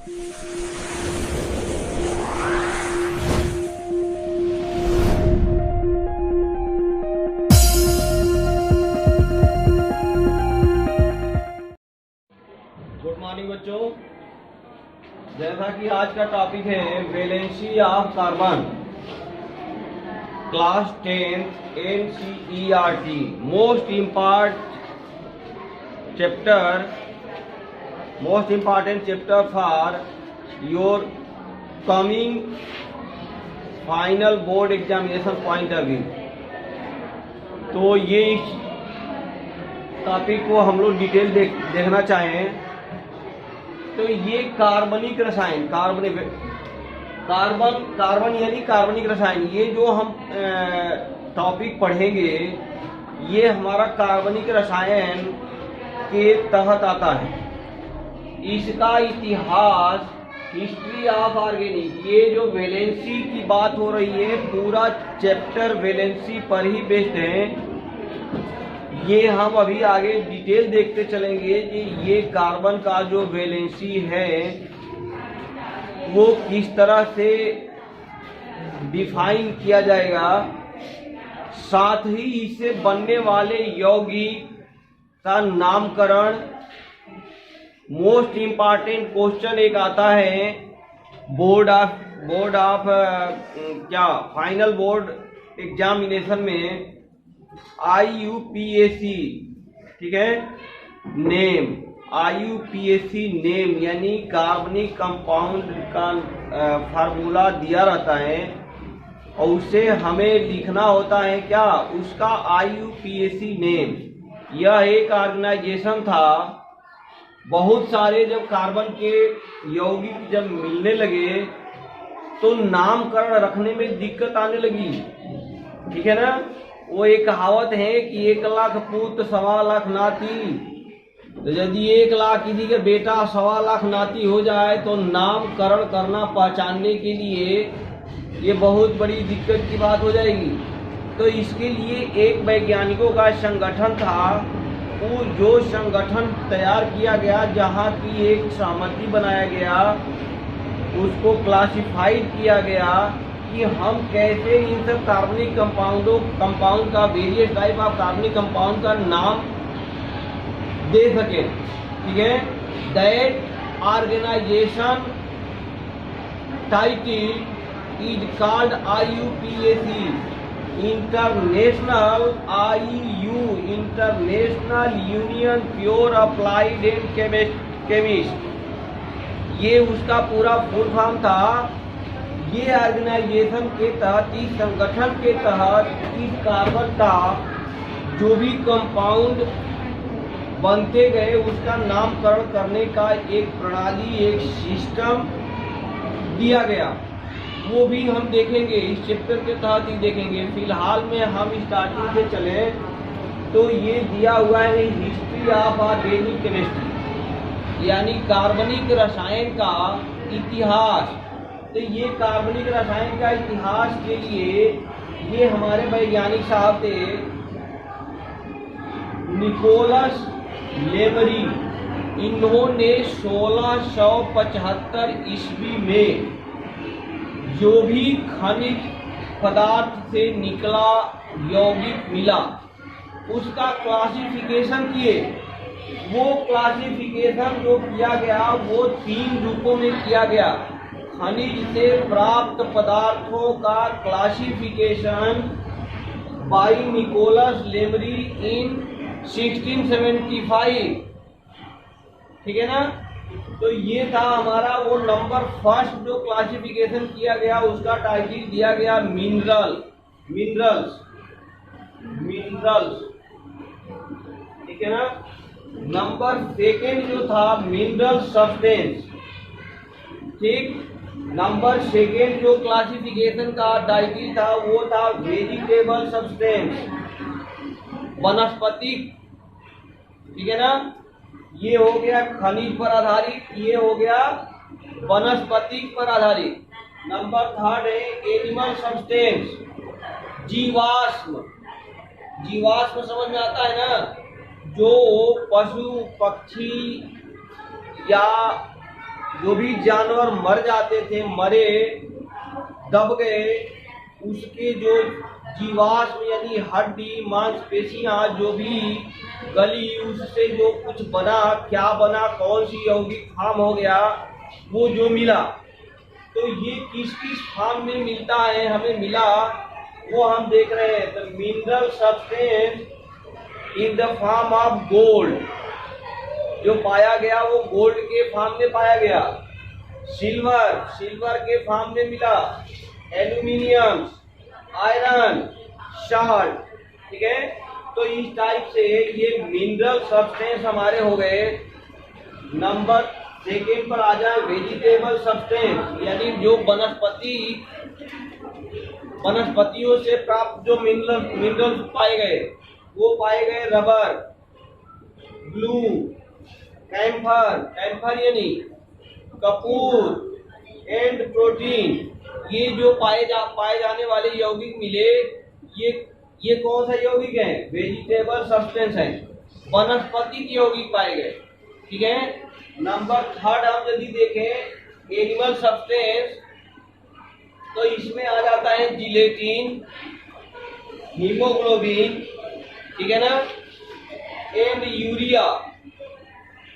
Good morning बच्चों, जैसा कि आज का टॉपिक है valency of carbon, class 10 NCERT, most important chapter for your coming final board examination point of view. तो ये इस टॉपिक को हम लोग डिटेल देखना चाहें तो ये कार्बनिक रसायन, कार्बन यानी कार्बनिक रसायन, ये जो हम टॉपिक पढ़ेंगे ये हमारा कार्बनिक रसायन के तहत आता है। इसका इतिहास, हिस्ट्री ऑफ ऑर्गेनिक, ये जो वैलेंसी की बात हो रही है पूरा चैप्टर वैलेंसी पर ही बेस्ड है। ये हम अभी आगे डिटेल देखते चलेंगे कि ये कार्बन का जो वैलेंसी है वो किस तरह से डिफाइन किया जाएगा, साथ ही इससे बनने वाले यौगिक का नामकरण। मोस्ट इम्पॉर्टेंट क्वेश्चन एक आता है board of final board examination में, IUPAC, ठीक है, नेम, IUPAC नेम यानी कार्बनिक कंपाउंड का फार्मूला दिया रहता है और उसे हमें लिखना होता है क्या, उसका IUPAC नेम। यह एक ऑर्गेनाइजेशन था। बहुत सारे जब कार्बन के यौगिक जब मिलने लगे तो नामकरण रखने में दिक्कत आने लगी, ठीक है ना। वो एक कहावत है कि 1 लाख पुत्र 1.25 लाख नाती। तो यदि 1 लाख किसी के बेटा 1.25 लाख नाती हो जाए तो नामकरण करना, पहचानने के लिए ये बहुत बड़ी दिक्कत की बात हो जाएगी। तो इसके लिए एक वैज्ञानिकों का संगठन था, वो जो संगठन तैयार किया गया, जहाँ की एक सहमति बनाया गया, उसको क्लासिफाइड किया गया कि हम कैसे इन सब कार्बनिक कंपाउंड का, वेरियस टाइप ऑफ कार्बनिक कंपाउंड का नाम दे सके, ठीक है। That organisation title is called IUPAC, international union pure applied and chemist. ये उसका पूरा फुल फॉर्म था। ये ऑर्गेनाइजेशन के तहत, इस संगठन के तहत, इस कार्बन का जो भी कंपाउंड बनते गए उसका नामकरण करने का एक प्रणाली, एक सिस्टम दिया गया। वो भी हम देखेंगे, इस चैप्टर के तहत ही देखेंगे। फिलहाल में हम स्टार्टिंग से चले तो ये दिया हुआ है हिस्ट्री ऑफ ऑर्गेनिक केमिस्ट्री, यानी कार्बनिक रसायन का इतिहास। तो ये कार्बनिक रसायन का इतिहास के लिए ये हमारे वैज्ञानिक साहब थे निकोलस लेमरी। इन्होंने 1675 ईस्वी में जो भी खनिज पदार्थ से निकला यौगिक मिला उसका क्लासिफिकेशन किए। वो क्लासिफिकेशन जो किया गया वो 3 रूपों में किया गया। खनिज से प्राप्त पदार्थों का क्लासिफिकेशन बाय निकोलस लेमरी इन 1675, ठीक है ना। तो ये था हमारा वो नंबर फर्स्ट जो क्लासिफिकेशन किया गया, उसका टाइटल दिया गया मिनरल्स, ठीक है ना। नंबर सेकेंड जो था मिनरल सब्सटेंस, ठीक। नंबर सेकेंड जो क्लासिफिकेशन का टाइटल था वो था वेजिटेबल सब्सटेंस, वनस्पतिक, ठीक है ना। ये हो गया खनिज पर आधारित, ये हो गया वनस्पतिक पर आधारित। नंबर थर्ड है एनिमल सब्सटेंस, जीवाश्म। जीवाश्म समझ में आता है ना, जो पशु पक्षी या जो भी जानवर मर जाते थे, मरे, दब गए, उसके जो जीवाश्म यानी हड्डी, मांसपेशियां जो भी गली, उससे जो कुछ बना, क्या बना, कौन सी यौगिक फार्म हो गया, वो जो मिला, तो ये किस किस फार्म में मिलता है, हमें मिला, वो हम देख रहे हैं। तो mineral substance in the form of gold, जो पाया गया वो गोल्ड के फॉर्म में पाया गया। सिल्वर के फॉर्म में मिला। एल्यूमिनियम, आयरन, सॉल्ट, ठीक है। तो इस टाइप से ये मिनरल सब्सटेंस हमारे हो गए। नंबर सेकेंड पर आ जाए वेजिटेबल सब्सटेंस, यानी जो वनस्पतियों से प्राप्त जो मिनरल्स पाए गए, वो पाए गए रबर, ग्लू, कैम्फर यानी कपूर एंड प्रोटीन। ये जो पाए जाने वाले यौगिक मिले, ये कौन सा यौगिक है? वेजिटेबल सब्सटेंस है, वनस्पति के यौगिक पाए गए, ठीक है। नंबर थर्ड हम यदि देखें एनिमल सब्सटेंस, तो इसमें आ जाता है जिलेटिन, हीमोग्लोबिन, ठीक है ना, एंड यूरिया,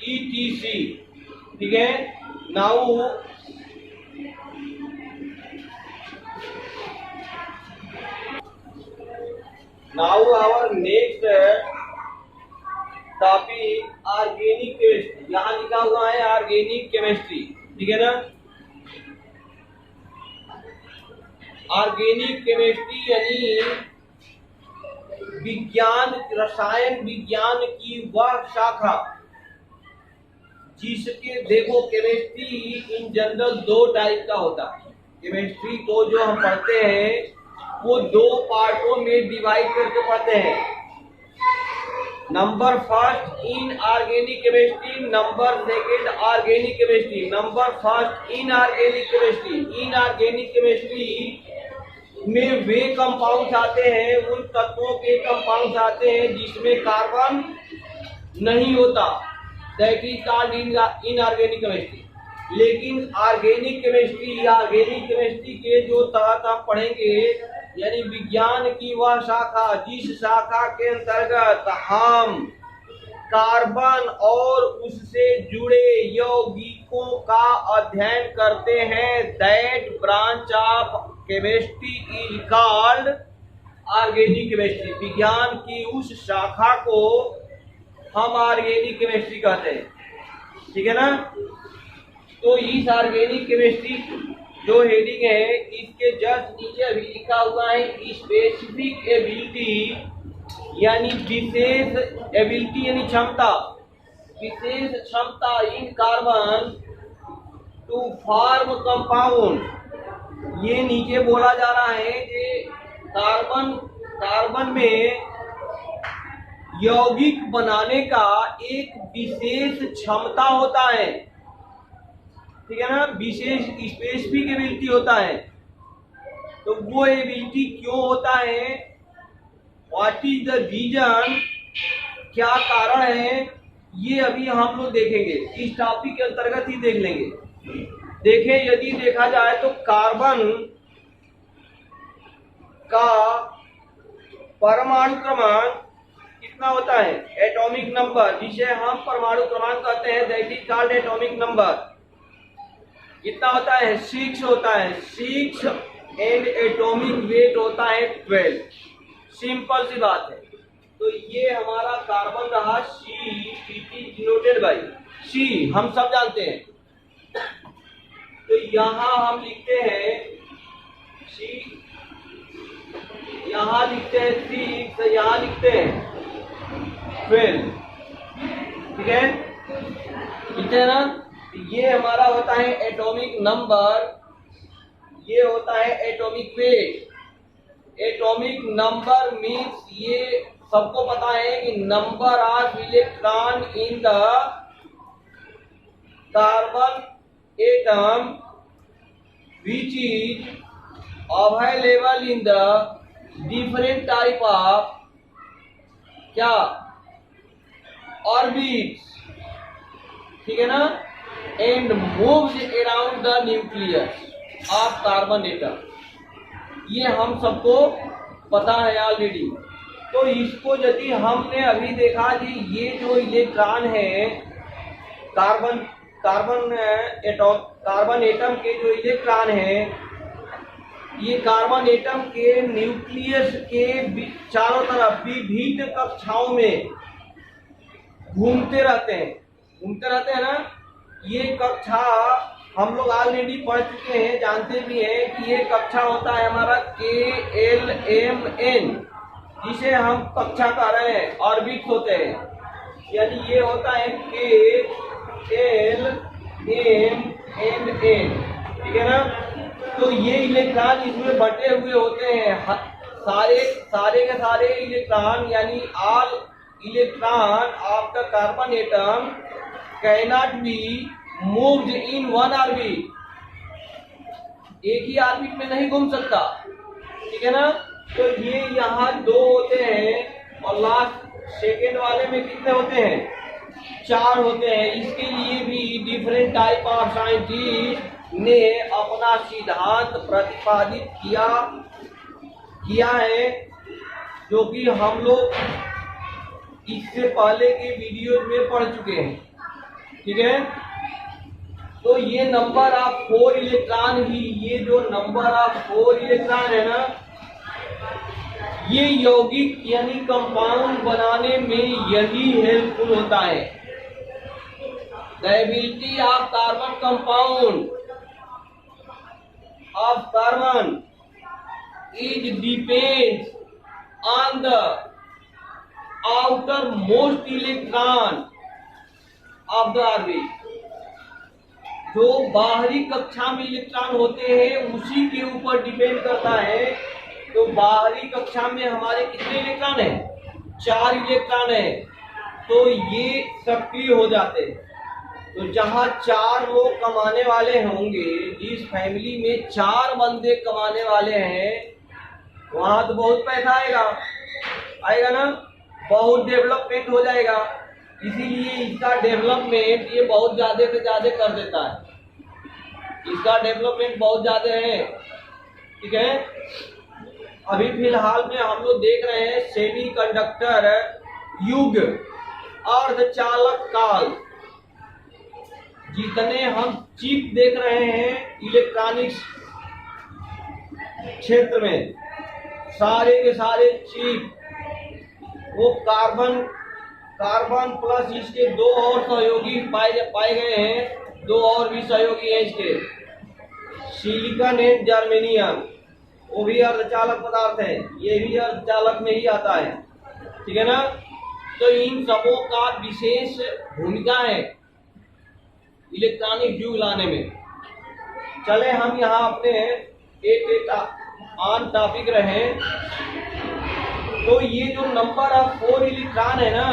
ETC, ठीक है। Now our next topic organic chemistry. यहाँ लिखा हुआ है ऑर्गेनिक केमिस्ट्री, ठीक है ना। ऑर्गेनिक केमिस्ट्री यानी रसायन विज्ञान की वह शाखा जिसके, देखो केमिस्ट्री इन जनरल दो टाइप का होता है। केमिस्ट्री को जो हम पढ़ते हैं वो दो पार्टों में डिवाइड करके पढ़ते हैं। Number first in organic chemistry, number second organic chemistry. Number first in organic chemistry. In organic chemistry में वे कंपाउंड्स आते हैं, उन तत्वों के कंपाउंड्स आते हैं जिसमें कार्बन नहीं होता, that is called inorganic chemistry. लेकिन ऑर्गेनिक केमिस्ट्री के जो तहत हम पढ़ेंगे, यानी विज्ञान की वह शाखा जिस शाखा के अंतर्गत हम कार्बन और उससे जुड़े यौगिकों का अध्ययन करते हैं, that branch of chemistry is called organic chemistry. विज्ञान की उस शाखा को हम ऑर्गेनिक केमिस्ट्री कहते हैं, ठीक है ना। तो इस ऑर्गेनिक केमिस्ट्री जो हेडिंग है, इसके जस्ट नीचे अभी लिखा हुआ है स्पेसिफिक एबिलिटी, यानी विशेष एबिलिटी यानी क्षमता, विशेष क्षमता इन कार्बन टू फॉर्म कंपाउंड। ये नीचे बोला जा रहा है कि कार्बन में यौगिक बनाने का एक विशेष क्षमता होता है, ठीक है ना, विशेष स्पेसिफिक एबिलिटी होता है। तो वो एबिलिटी क्यों होता है, व्हाट इज द रीजन, क्या कारण है, ये अभी हम लोग देखेंगे, इस टॉपिक के अंतर्गत ही देख लेंगे। देखें, यदि देखा जाए तो कार्बन का परमाणु क्रमांक कितना होता है, एटॉमिक नंबर, जिसे हम परमाणु क्रमांक कहते हैं, that is called atomic number. कितना होता है, 6 होता है, 6 एंड एटॉमिक वेट होता है 12। सिंपल सी बात है। तो ये हमारा कार्बन रहा C, डिनोटेड बाई C, हम सब जानते हैं। तो यहां हम लिखते हैं C, यहां लिखते हैं 6, यहां लिखते हैं 12, ठीक है, ठीक है ना। ये हमारा होता है एटॉमिक नंबर, ये होता है atomic weight. Atomic number means, ये सबको पता है कि number of electron in the carbon atom which is available in the different type of क्या ऑर्बिट्स, ठीक है ना। and moves around the nucleus of carbon atom। ये हम सबको पता है ऑलरेडी। तो इसको यदि हमने अभी देखा कि ये जो इलेक्ट्रॉन है कार्बन एटम के जो इलेक्ट्रॉन है, ये कार्बन एटम के न्यूक्लियस के चारों तरफ विभिन्न कक्षाओं में घूमते रहते हैं ना। ये कक्षा हम लोग ऑलरेडी पढ़ चुके हैं, जानते भी हैं कि ये कक्षा होता है हमारा KLMN, जिसे हम कक्षा कह रहे हैं, ऑर्बिट होते हैं। यानी ये होता है KLMNN, ठीक है ना। तो ये इलेक्ट्रॉन इसमें बटे हुए होते हैं, सारे के सारे इलेक्ट्रॉन, यानी all electron of the carbon atom cannot be moved in one orbit. एक ही ऑर्बिट में नहीं घूम सकता, ठीक है ना। तो ये यहाँ 2 होते हैं और लास्ट सेकेंड वाले में कितने होते हैं? 4 होते हैं। इसके लिए भी डिफरेंट टाइप ऑफ साइंटिस्ट ने अपना सिद्धांत प्रतिपादित किया है, जो कि हम लोग इससे पहले के वीडियो में पढ़ चुके हैं, ठीक है। तो ये नंबर ऑफ 4 इलेक्ट्रॉन ही, ये जो नंबर ऑफ 4 इलेक्ट्रॉन है ना, ये यौगिक यानी कंपाउंड बनाने में यही हेल्पफुल होता है। The ability of carbon compound of carbon is depends on the outer most electron of the orbit. जो बाहरी कक्षा में इलेक्ट्रॉन होते हैं उसी के ऊपर डिपेंड करता है। तो बाहरी कक्षा में हमारे कितने इलेक्ट्रॉन हैं? 4 इलेक्ट्रॉन है। तो ये सक्रिय हो जाते हैं। तो जहाँ 4 लोग कमाने वाले होंगे, जिस फैमिली में 4 बंदे कमाने वाले हैं, वहां तो बहुत पैसा आएगा ना, बहुत डेवलपमेंट हो जाएगा। इसीलिए इसका डेवलपमेंट ये बहुत ज्यादा से ज्यादा कर देता है। इसका डेवलपमेंट बहुत ज्यादा है, ठीक है। अभी फिलहाल में हम लोग देख रहे हैं सेमीकंडक्टर युग, अर्धचालक काल। जितने हम चिप देख रहे हैं इलेक्ट्रॉनिक्स क्षेत्र में, सारे के सारे चिप वो कार्बन प्लस इसके 2 और सहयोगी पाए गए हैं। 2 और भी सहयोगी हैं इसके, सिलिकॉन एंड जर्मेनियम, वो भी अर्धचालक पदार्थ है। ये भी अर्धचालक में ही आता है, ठीक है ना। तो इन सबों का विशेष भूमिका है इलेक्ट्रॉनिक युग लाने में। चले हम यहाँ अपने एक ऑन टॉपिक रहे। तो ये जो नंबर ऑफ 4 इलेक्ट्रॉन है ना,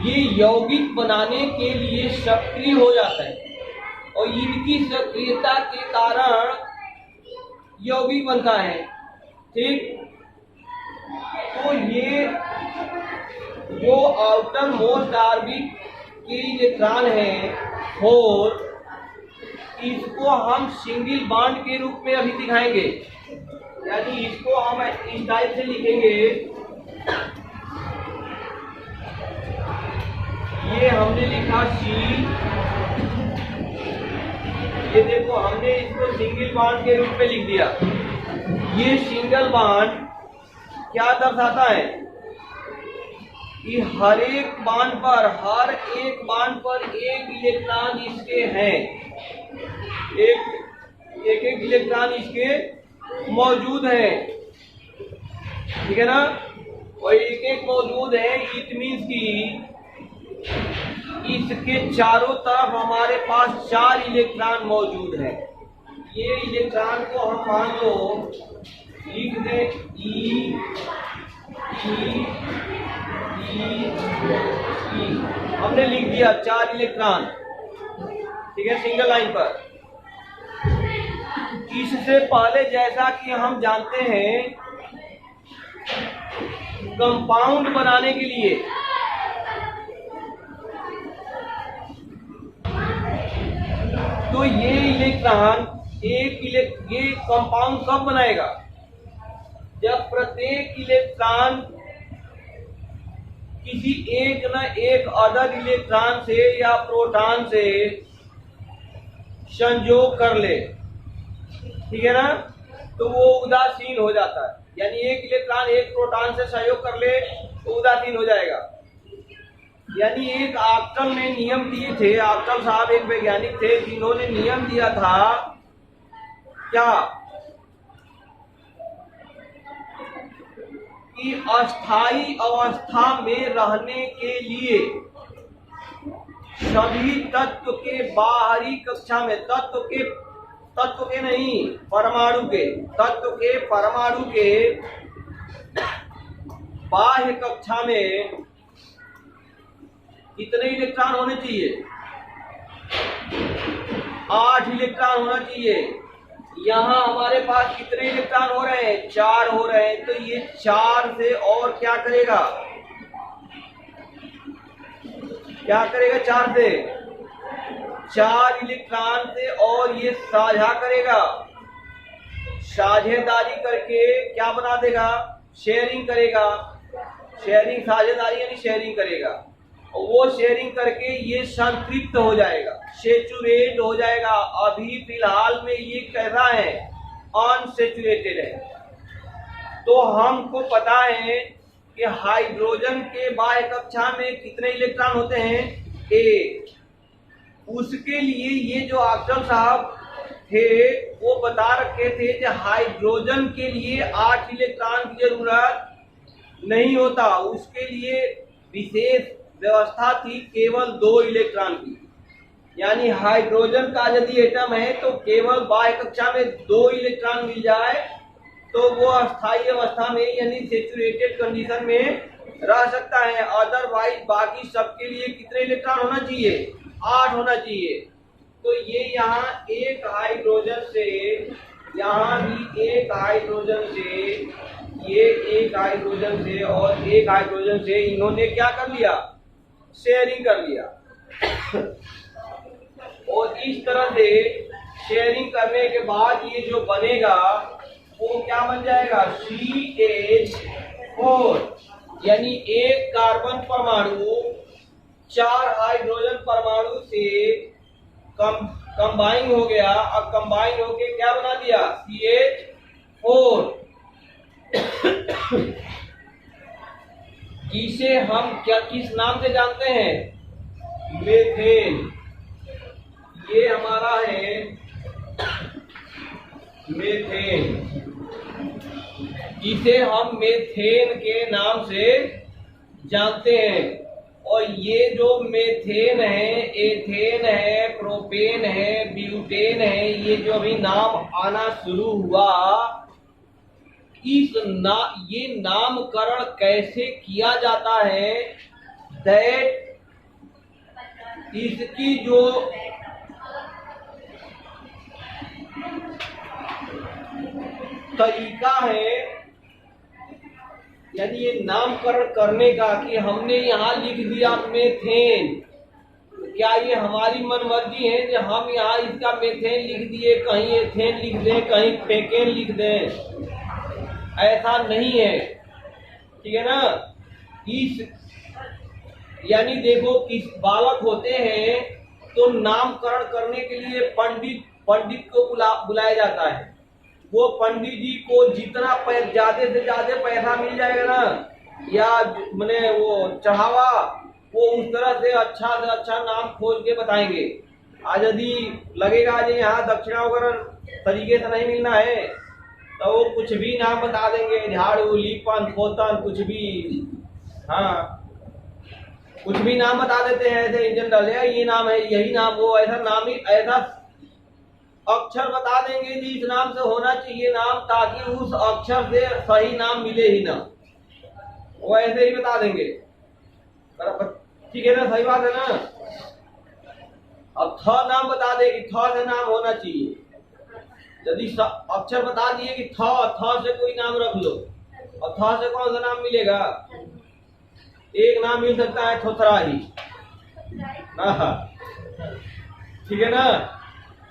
ये यौगिक बनाने के लिए सक्रिय हो जाता है और इनकी सक्रियता के कारण यौगिक बनता है, ठीक। तो ये जो आउटर मोस्ट ऑर्बिट के इलेक्ट्रॉन है 4, इसको हम सिंगल बॉन्ड के रूप में अभी दिखाएंगे। यानी इसको हम इस टाइप से लिखेंगे। ये हमने लिखा C, ये देखो हमने इसको सिंगल बॉन्ड के रूप में लिख दिया। ये सिंगल बॉन्ड क्या दर्शाता है कि हर एक बॉन्ड पर एक इलेक्ट्रॉन इसके हैं, एक इलेक्ट्रॉन इसके मौजूद है, ठीक है ना। और एक मौजूद है, इट मीन्स कि इसके चारों तरफ हमारे पास 4 इलेक्ट्रॉन मौजूद है। ये इलेक्ट्रॉन को हम मान लो लिख दें E, हमने लिख दिया 4 इलेक्ट्रॉन, ठीक है, सिंगल लाइन पर। इससे पहले जैसा कि हम जानते हैं, कंपाउंड बनाने के लिए तो ये इलेक्ट्रॉन ये कंपाउंड कब बनाएगा? जब प्रत्येक इलेक्ट्रॉन किसी एक न एक अदर इलेक्ट्रॉन से या प्रोटॉन से संयोग कर ले, ठीक है ना, तो वो उदासीन हो जाता है। यानी एक इलेक्ट्रॉन एक प्रोटॉन से सहयोग कर ले तो उदासीन हो जाएगा। यानी एक आर्कटल ने नियम दिए थे, आर्कटल साहब एक वैज्ञानिक थे जिन्होंने नियम दिया था क्या कि अस्थाई अवस्था में रहने के लिए सभी तत्व के बाहरी कक्षा में तत्व के नहीं परमाणु के परमाणु के बाह्य कक्षा में कितने इलेक्ट्रॉन होने चाहिए? 8 इलेक्ट्रॉन होना चाहिए। यहाँ हमारे पास कितने इलेक्ट्रॉन हो रहे हैं? 4 हो रहे हैं। तो ये 4 से और क्या करेगा? 4 से 4 इलेक्ट्रॉन से और ये साझा करेगा, साझेदारी करके क्या बना देगा? शेयरिंग करेगा। शेयरिंग साझेदारी यानी शेयरिंग करेगा, और वो शेयरिंग करके ये संतृप्त हो जाएगा, सेचुरेट हो जाएगा। अभी फिलहाल में ये कैसा है? अनसेचुरेटेड है। तो हमको पता है कि हाइड्रोजन के बाह्य कक्षा में कितने इलेक्ट्रॉन होते हैं? 1। उसके लिए ये जो आर्कटल साहब थे वो बता रखे थे कि हाइड्रोजन के लिए 8 इलेक्ट्रॉन की जरूरत नहीं होता, उसके लिए विशेष व्यवस्था थी केवल 2 इलेक्ट्रॉन की। यानी हाइड्रोजन का यदि एटम है तो केवल बाह्य कक्षा में 2 इलेक्ट्रॉन मिल जाए तो वो अस्थायी अवस्था में यानी सेचुरेटेड कंडीशन में रह सकता है। अदरवाइज बाकी सबके लिए कितने इलेक्ट्रॉन होना चाहिए? 8 होना चाहिए। तो ये यहाँ एक हाइड्रोजन से, यहाँ भी एक हाइड्रोजन से, ये एक हाइड्रोजन से और एक हाइड्रोजन से इन्होंने क्या कर लिया? शेयरिंग कर लिया। और इस तरह से शेयरिंग करने के बाद ये जो बनेगा वो क्या बन जाएगा? CH4। यानी एक कार्बन परमाणु 4 हाइड्रोजन परमाणु से कंबाइन हो गया। अब कंबाइन होके क्या बना दिया? CH4। जिसे हम क्या किस नाम से जानते हैं? मेथेन। ये हमारा है मेथेन, जिसे हम मेथेन के नाम से जानते हैं। और ये जो मेथेन है, एथेन है, प्रोपेन है, ब्यूटेन है, ये जो अभी नाम आना शुरू हुआ, ये नामकरण कैसे किया जाता है? दैट इसकी जो तरीका है, यानी ये नामकरण करने का कि हमने यहाँ लिख दिया मेथेन, क्या ये हमारी मनमर्जी है कि हम यहाँ इसका मेथेन लिख दिए, कहीं एथेन लिख दें, कहीं फेकेन लिख दें? ऐसा नहीं है, ठीक है ना। इस यानी देखो किस बालक होते हैं तो नामकरण करने के लिए पंडित को बुलाया जाता है। वो पंडित जी को जितना ज्यादा से ज्यादा पैसा मिल जाएगा ना, या मैंने वो चढ़ावा, वो उस तरह से अच्छा नाम खोज के बताएंगे। आज यदि लगेगा जो यहाँ दक्षिणा वगैरह तरीके से नहीं मिलना है तो वो कुछ भी नाम बता देंगे, झाड़ू, लीपन, पोतन, कुछ भी, हाँ कुछ भी नाम बता देते हैं ऐसे इन जनरल, ये नाम है, यही नाम, वो ऐसा नाम ही, ऐसा अक्षर बता देंगे जी इस नाम से होना चाहिए नाम, ताकि उस अक्षर से सही नाम मिले ही ना, वो ऐसे ही बता देंगे। ठीक है ना, सही बात है ना। अब थ नाम बता दे कि थ से नाम होना चाहिए। यदि अक्षर बता दिए कि थ से कोई नाम रख लो, और थ से कौन सा नाम मिलेगा? एक नाम मिल सकता है थोथराही, ठीक है ना।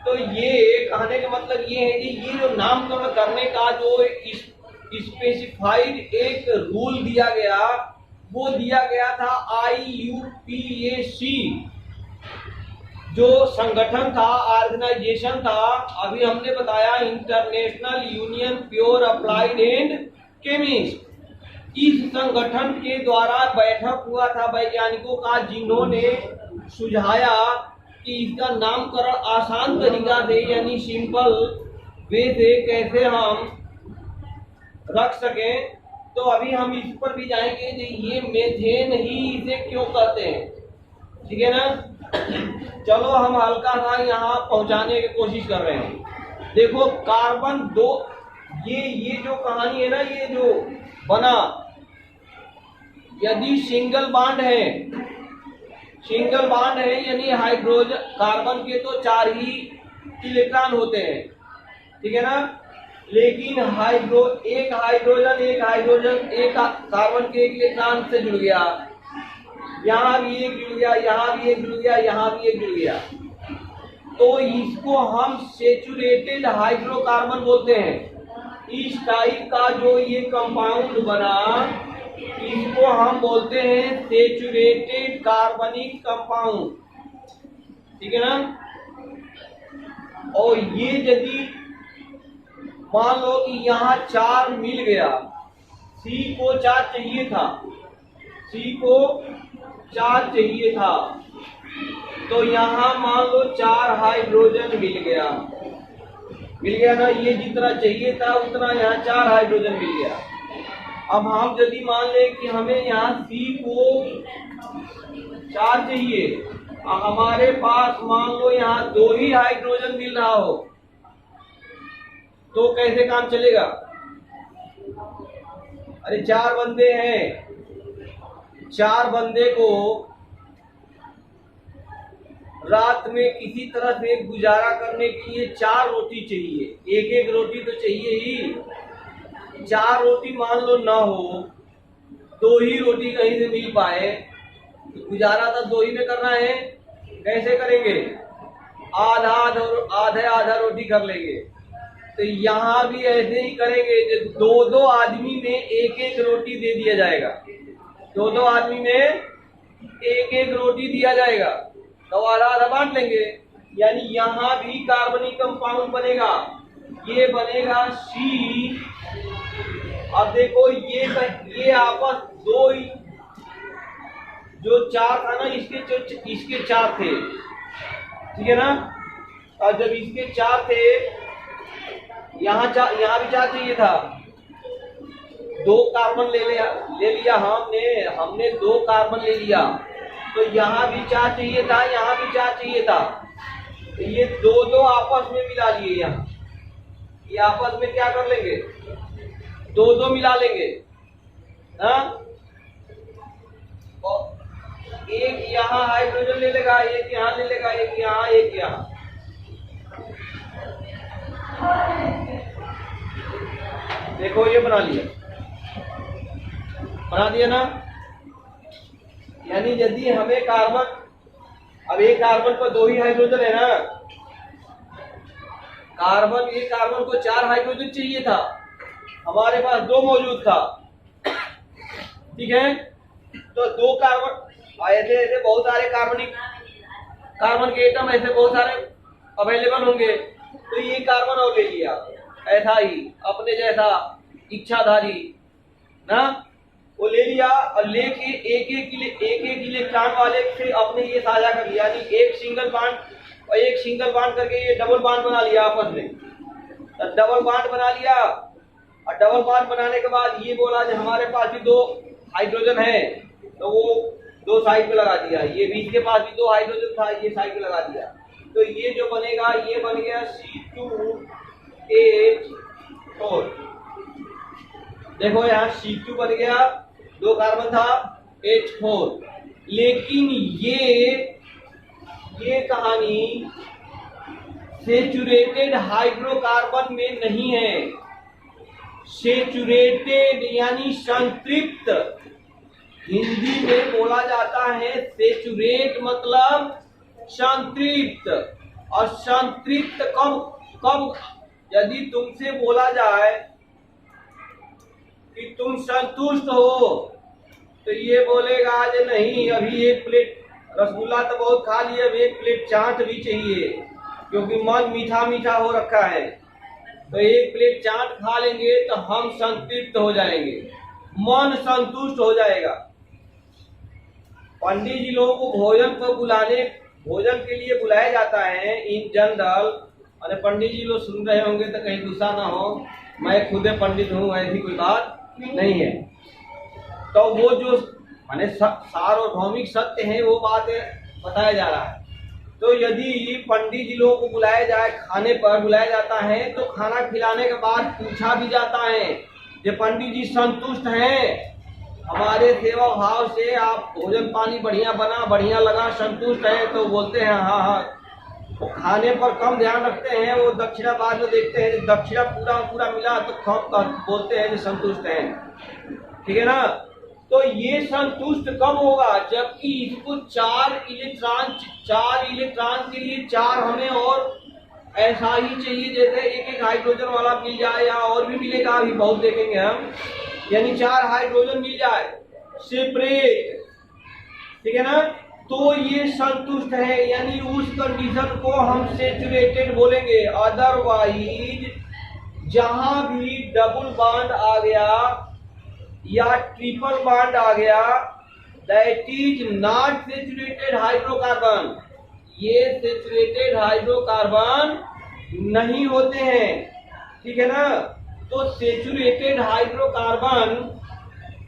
तो ये कहने का मतलब ये है कि ये जो नामकरण करने का जो स्पेसिफाइड एक रूल दिया गया, वो दिया गया था IUPAC जो संगठन था, ऑर्गेनाइजेशन था। अभी हमने बताया international union pure applied and chemist. इस संगठन के द्वारा बैठक हुआ था वैज्ञानिकों का, जिन्होंने सुझाया कि इसका नामकरण आसान तरीका से यानी सिंपल वे से कैसे हम रख सकें। तो अभी हम इस पर भी जाएंगे कि ये मेथेन ही इसे क्यों कहते हैं, ठीक है ना। चलो हम हल्का सा यहाँ पहुंचाने की कोशिश कर रहे हैं। देखो कार्बन दो, ये जो कहानी है ना, ये जो बना, यदि सिंगल बॉन्ड है यानी हाइड्रोजन, कार्बन के तो 4 ही इलेक्ट्रॉन होते हैं, ठीक है ना। लेकिन एक हाइड्रोजन एक कार्बन के एक इलेक्ट्रॉन से जुड़ गया, यहाँ भी एक जुड़ गया, यहाँ भी एक जुड़ गया, यहाँ भी एक जुड़ गया, तो इसको हम सेचुरेटेड हाइड्रोकार्बन बोलते हैं। इस टाइप का जो ये कंपाउंड बना, इसको हम बोलते हैं सेचुरेटेड कार्बनिक कंपाउंड, ठीक है ना। और ये यदि मान लो कि यहाँ 4 मिल गया, C को 4 चाहिए था, तो यहाँ मान लो 4 हाइड्रोजन मिल गया ना। ये जितना चाहिए था उतना यहाँ 4 हाइड्रोजन मिल गया। अब हम यदि मान लें कि हमें यहाँ C को 4 चाहिए, हमारे पास मान लो यहाँ 2 ही हाइड्रोजन मिल रहा हो, तो कैसे काम चलेगा। अरे 4 बंदे हैं, 4 बंदे को रात में किसी तरह से गुजारा करने के लिए 4 रोटी चाहिए, एक रोटी तो चाहिए ही। 4 रोटी मान लो ना हो, 2 ही रोटी कहीं से मिल पाए, तो गुजारा तो 2 ही में करना है। कैसे करेंगे, आधा रोटी कर लेंगे। तो यहाँ भी ऐसे ही करेंगे, 2 आदमी में एक रोटी दे दिया जाएगा, 2 आदमी में एक रोटी दिया जाएगा, तो आधा बांट लेंगे। यानी यहाँ भी कार्बनिक कंपाउंड बनेगा, ये बनेगा C। अब देखो ये आपस 2 जो 4 था ना, इसके 4 थे, ठीक है ना। और जब इसके 4 थे, यहाँ भी 4 चाहिए था, 2 कार्बन ले लिया हमने 2 कार्बन ले लिया, तो यहाँ भी 4 चाहिए था, यहाँ भी 4 चाहिए था। तो ये 2 आपस में मिला लिए, यहाँ ये आपस में क्या कर लेंगे, 2 मिला लेंगे, हाँ। और एक यहाँ हाइड्रोजन ले लेगा, एक यहाँ ले लेगा, एक यहाँ, एक यहाँ। देखो ये बना दिया ना। यानी यदि हमें कार्बन, अब एक कार्बन पर 2 ही हाइड्रोजन है ना, कार्बन को 4 हाइड्रोजन चाहिए था, हमारे पास 2 मौजूद था, ठीक है। तो 2 कार्बन, ऐसे बहुत सारे कार्बन के एटम ऐसे बहुत सारे अवेलेबल होंगे, तो ये कार्बन और ले लिया, ऐसा ही अपने जैसा इच्छाधारी ना, वो ले लिया और लेके एक इलेक्ट्रॉन वाले से अपने ये साझा कर लिया। यानी एक सिंगल बॉन्ड करके ये डबल बॉन्ड बना लिया आपस में, डबल बॉन्ड बना लिया। और डबल बॉन्ड बनाने के बाद ये बोला कि हमारे पास भी 2 हाइड्रोजन है, तो वो 2 साइड पे लगा दिया। ये बीच के पास भी 2 हाइड्रोजन था, ये साइड पे लगा दिया। तो ये जो बनेगा, ये बन गया C2H4। देखो यहाँ C2 बन गया, 2 कार्बन था, H4। लेकिन ये कहानी सेचुरेटेड हाइड्रोकार्बन में नहीं है। सेचुरेटेड यानी संतृप्त, हिंदी में बोला जाता है सेचुरेट मतलब संतृप्त। और संतृप्त कब कब, यदि तुमसे बोला जाए कि तुम संतुष्ट हो, तो ये बोलेगा आज नहीं, अभी एक प्लेट रसगुल्ला तो बहुत खा लिया, अब एक प्लेट चाट भी चाहिए, क्योंकि मन मीठा मीठा हो रखा है। तो एक प्लेट चाट खा लेंगे तो हम संतृप्त हो जाएंगे, मन संतुष्ट हो जाएगा। पंडित जी लोगों को भोजन के लिए बुलाया जाता है इन जनरल। अरे पंडित जी लोग सुन रहे होंगे तो कहीं गुस्सा ना हो, मैं खुद पंडित हूँ, ऐसी कोई बात नहीं है। तो वो जो माने सार्वभौमिक सत्य है वो बात बताया जा रहा है। तो यदि पंडित जी लोगों को बुलाया जाए, खाने पर बुलाया जाता है, तो खाना खिलाने के बाद पूछा भी जाता है कि पंडित जी संतुष्ट हैं हमारे सेवा भाव से, आप भोजन पानी बढ़िया बना, बढ़िया लगा, संतुष्ट है? तो बोलते हैं हाँ हाँ। वो खाने पर कम ध्यान रखते हैं, वो दक्षिणा बाद में देखते हैं, दक्षिणा पूरा मिला तो बोलते हैं जो संतुष्ट हैं, ठीक है ना। तो ये संतुष्ट कब होगा? जबकि इसको 4 इलेक्ट्रॉन के लिए 4 हमें और ऐसा ही चाहिए, जैसे एक हाइड्रोजन वाला मिल जाए, या और भी मिलेगा, अभी बहुत देखेंगे हम, यानी 4 हाइड्रोजन मिल जाए सेपरेट, ठीक है ना। तो ये संतुष्ट है, यानी उस कंडीशन को हम सैचुरेटेड बोलेंगे। अदरवाइज जहां भी डबल बॉन्ड आ गया या ट्रिपल बॉन्ड आ गया, that is not saturated hydrocarbon. ये सैचुरेटेड हाइड्रोकार्बन नहीं होते हैं, ठीक है ना। तो सैचुरेटेड हाइड्रोकार्बन,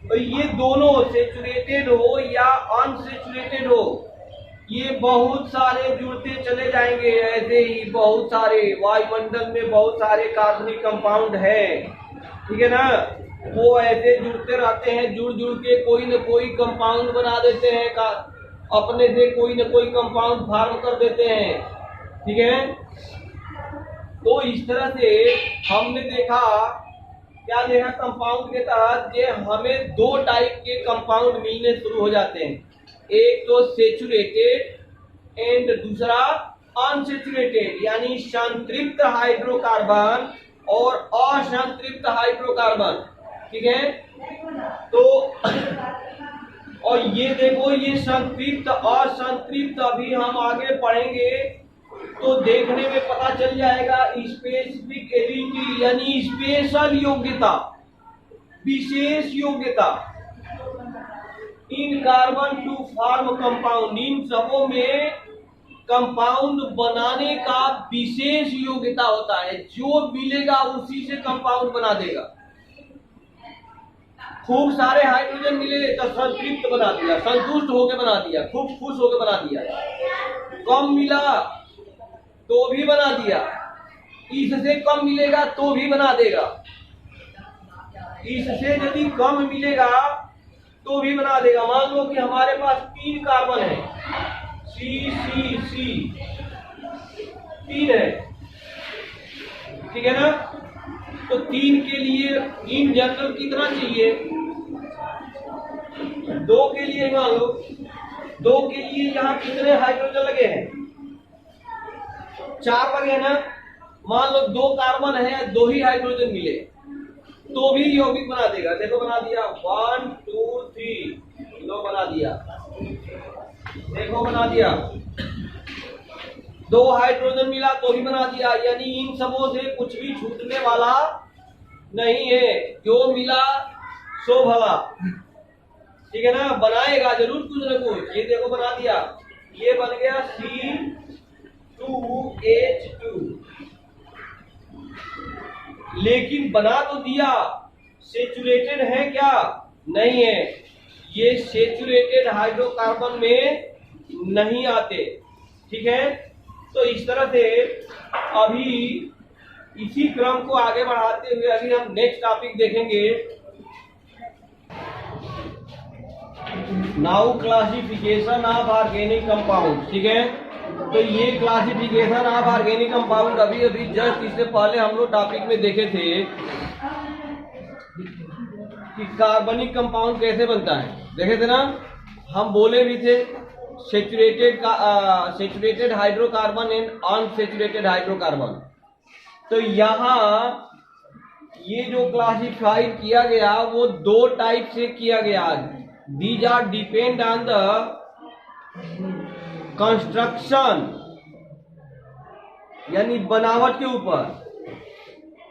तो ये दोनों सैचुरेटेड हो या अनसैचुरेटेड हो, ये बहुत सारे जुड़ते चले जाएंगे। ऐसे ही बहुत सारे वायुमंडल में बहुत सारे कार्बनिक कंपाउंड है, ठीक है ना। वो ऐसे जुड़ते रहते हैं, जुड़ के कोई न कोई कंपाउंड बना देते हैं, अपने से कोई न कोई कंपाउंड फॉर्म कर देते हैं, ठीक है। तो इस तरह से हमने देखा, क्या देखा कंपाउंड के तहत, ये हमें 2 टाइप के कंपाउंड मिलने शुरू हो जाते हैं, एक तो सैचुरेटेड एंड दूसरा अनसैचुरेटेड, यानी संतृप्त हाइड्रोकार्बन और असंतृप्त हाइड्रोकार्बन, ठीक है। तो और ये देखो, ये संतृप्त असंतृप्त अभी हम आगे पढ़ेंगे तो देखने में पता चल जाएगा। स्पेसिफिक एबिलिटी यानी स्पेशल योग्यता, विशेष योग्यता इन कार्बन टू फॉर्म कंपाउंड, इन सबों में कंपाउंड बनाने का विशेष योग्यता होता है। जो मिलेगा उसी से कंपाउंड बना देगा। खूब सारे हाइड्रोजन मिले तो संतृप्त बना दिया, संतुष्ट होकर बना दिया, खूब खुश होकर बना दिया। कम मिला तो भी बना दिया, इससे कम मिलेगा तो भी बना देगा, इससे यदि कम मिलेगा तो भी बना देगा। मान लो कि हमारे पास 3 कार्बन है, C 3 है, ठीक है ना। तो 3 के लिए इन जनरल कितना चाहिए? 2 के लिए मान लो, 2 के लिए यहाँ कितने हाइड्रोजन लगे हैं? 4 लगे ना। मान लो 2 कार्बन है, 2 ही हाइड्रोजन मिले तो भी यौगिक बना देगा। देखो बना दिया, 1 2 3, लो बना दिया, देखो बना दिया। 2 हाइड्रोजन मिला तो भी बना दिया, यानी इन सबों से कुछ भी छूटने वाला नहीं है, जो मिला सो भला, ठीक है ना। बनाएगा जरूर कुछ न कुछ। ये देखो बना दिया, ये बन गया C2H2, लेकिन बना तो दिया, सैचुरेटेड है क्या? नहीं है, ये सैचुरेटेड हाइड्रोकार्बन में नहीं आते, ठीक है। तो इस तरह से अभी इसी क्रम को आगे बढ़ाते हुए अभी हम नेक्स्ट टॉपिक देखेंगे। Now classification of organic compound, ठीक है। तो ये क्लासिफिकेशन ऑफ ऑर्गेनिक कंपाउंड अभी जस्ट इससे पहले हम लोग टॉपिक में देखे थे कि कार्बनिक कंपाउंड कैसे बनता है, देखे थे ना। हम बोले भी थे saturated hydrocarbon and unsaturated hydrocarbon. तो यहाँ ये जो क्लासिफाइड किया गया वो दो टाइप से किया गया। These are depend on the construction, यानी बनावट के ऊपर,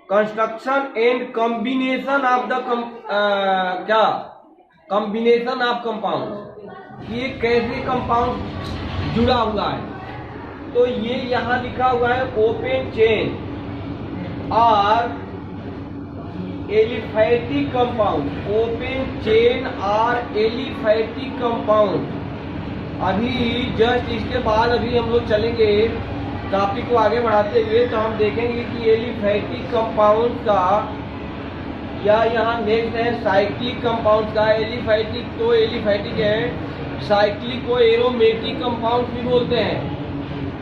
construction and combination of the combination of compound, ये कैसे कंपाउंड जुड़ा हुआ है। तो ये यहाँ लिखा हुआ है ओपन चेन और एलिफैटिक कंपाउंड, ओपन चेन और एलिफैटिक कंपाउंड। अभी जस्ट इसके बाद अभी हम लोग चलेंगे टॉपिक को आगे बढ़ाते हुए, तो हम देखेंगे कि एलिफैटिक कंपाउंड का, या यहाँ नेक्स्ट है साइक्लिक कंपाउंड का। एलिफैटिक तो एलिफैटिक है, साइक्लिक को एरोमेटिक कंपाउंड भी बोलते हैं।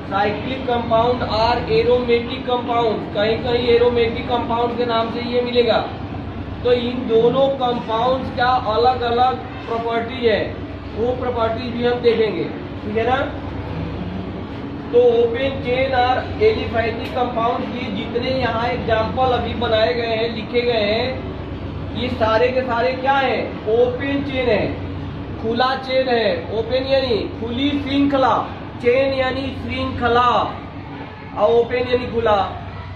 साइक्लिक कंपाउंड और एरोमेटिक कंपाउंड, कहीं कहीं एरोमेटिक कंपाउंड के नाम से ये मिलेगा। तो इन दोनों कंपाउंड्स का अलग अलग प्रॉपर्टी है, वो प्रॉपर्टीज भी हम देखेंगे, ठीक है ना। तो ओपन चेन और एलिफैटिक कंपाउंड की जितने यहाँ एग्जाम्पल अभी बनाए गए हैं, लिखे गए हैं, ये सारे के सारे क्या है, ओपन चेन है, खुला चेन है। ओपन यानी खुली श्रृंखला, चेन यानी श्रृंखला, और ओपन यानी खुला।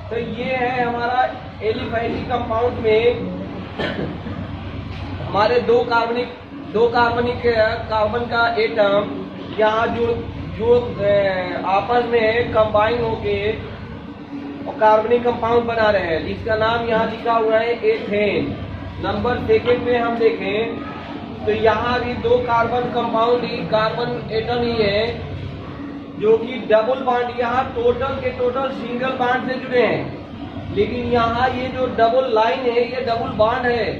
तो ये है हमारा एलिफैटिक कंपाउंड में हमारे दो कार्बन का एटम यहाँ जो आपस में कंबाइन होके और कार्बनिक कंपाउंड बना रहे हैं, जिसका नाम यहाँ लिखा हुआ है एथेन। नंबर सेकेंड में हम देखें तो यहाँ भी दो कार्बन कंपाउंड ही, कार्बन एटम ही है जो कि डबल बॉन्ड, यहाँ टोटल के टोटल सिंगल बॉन्ड से जुड़े हैं, लेकिन यहाँ ये जो डबल लाइन है ये डबल बॉन्ड है,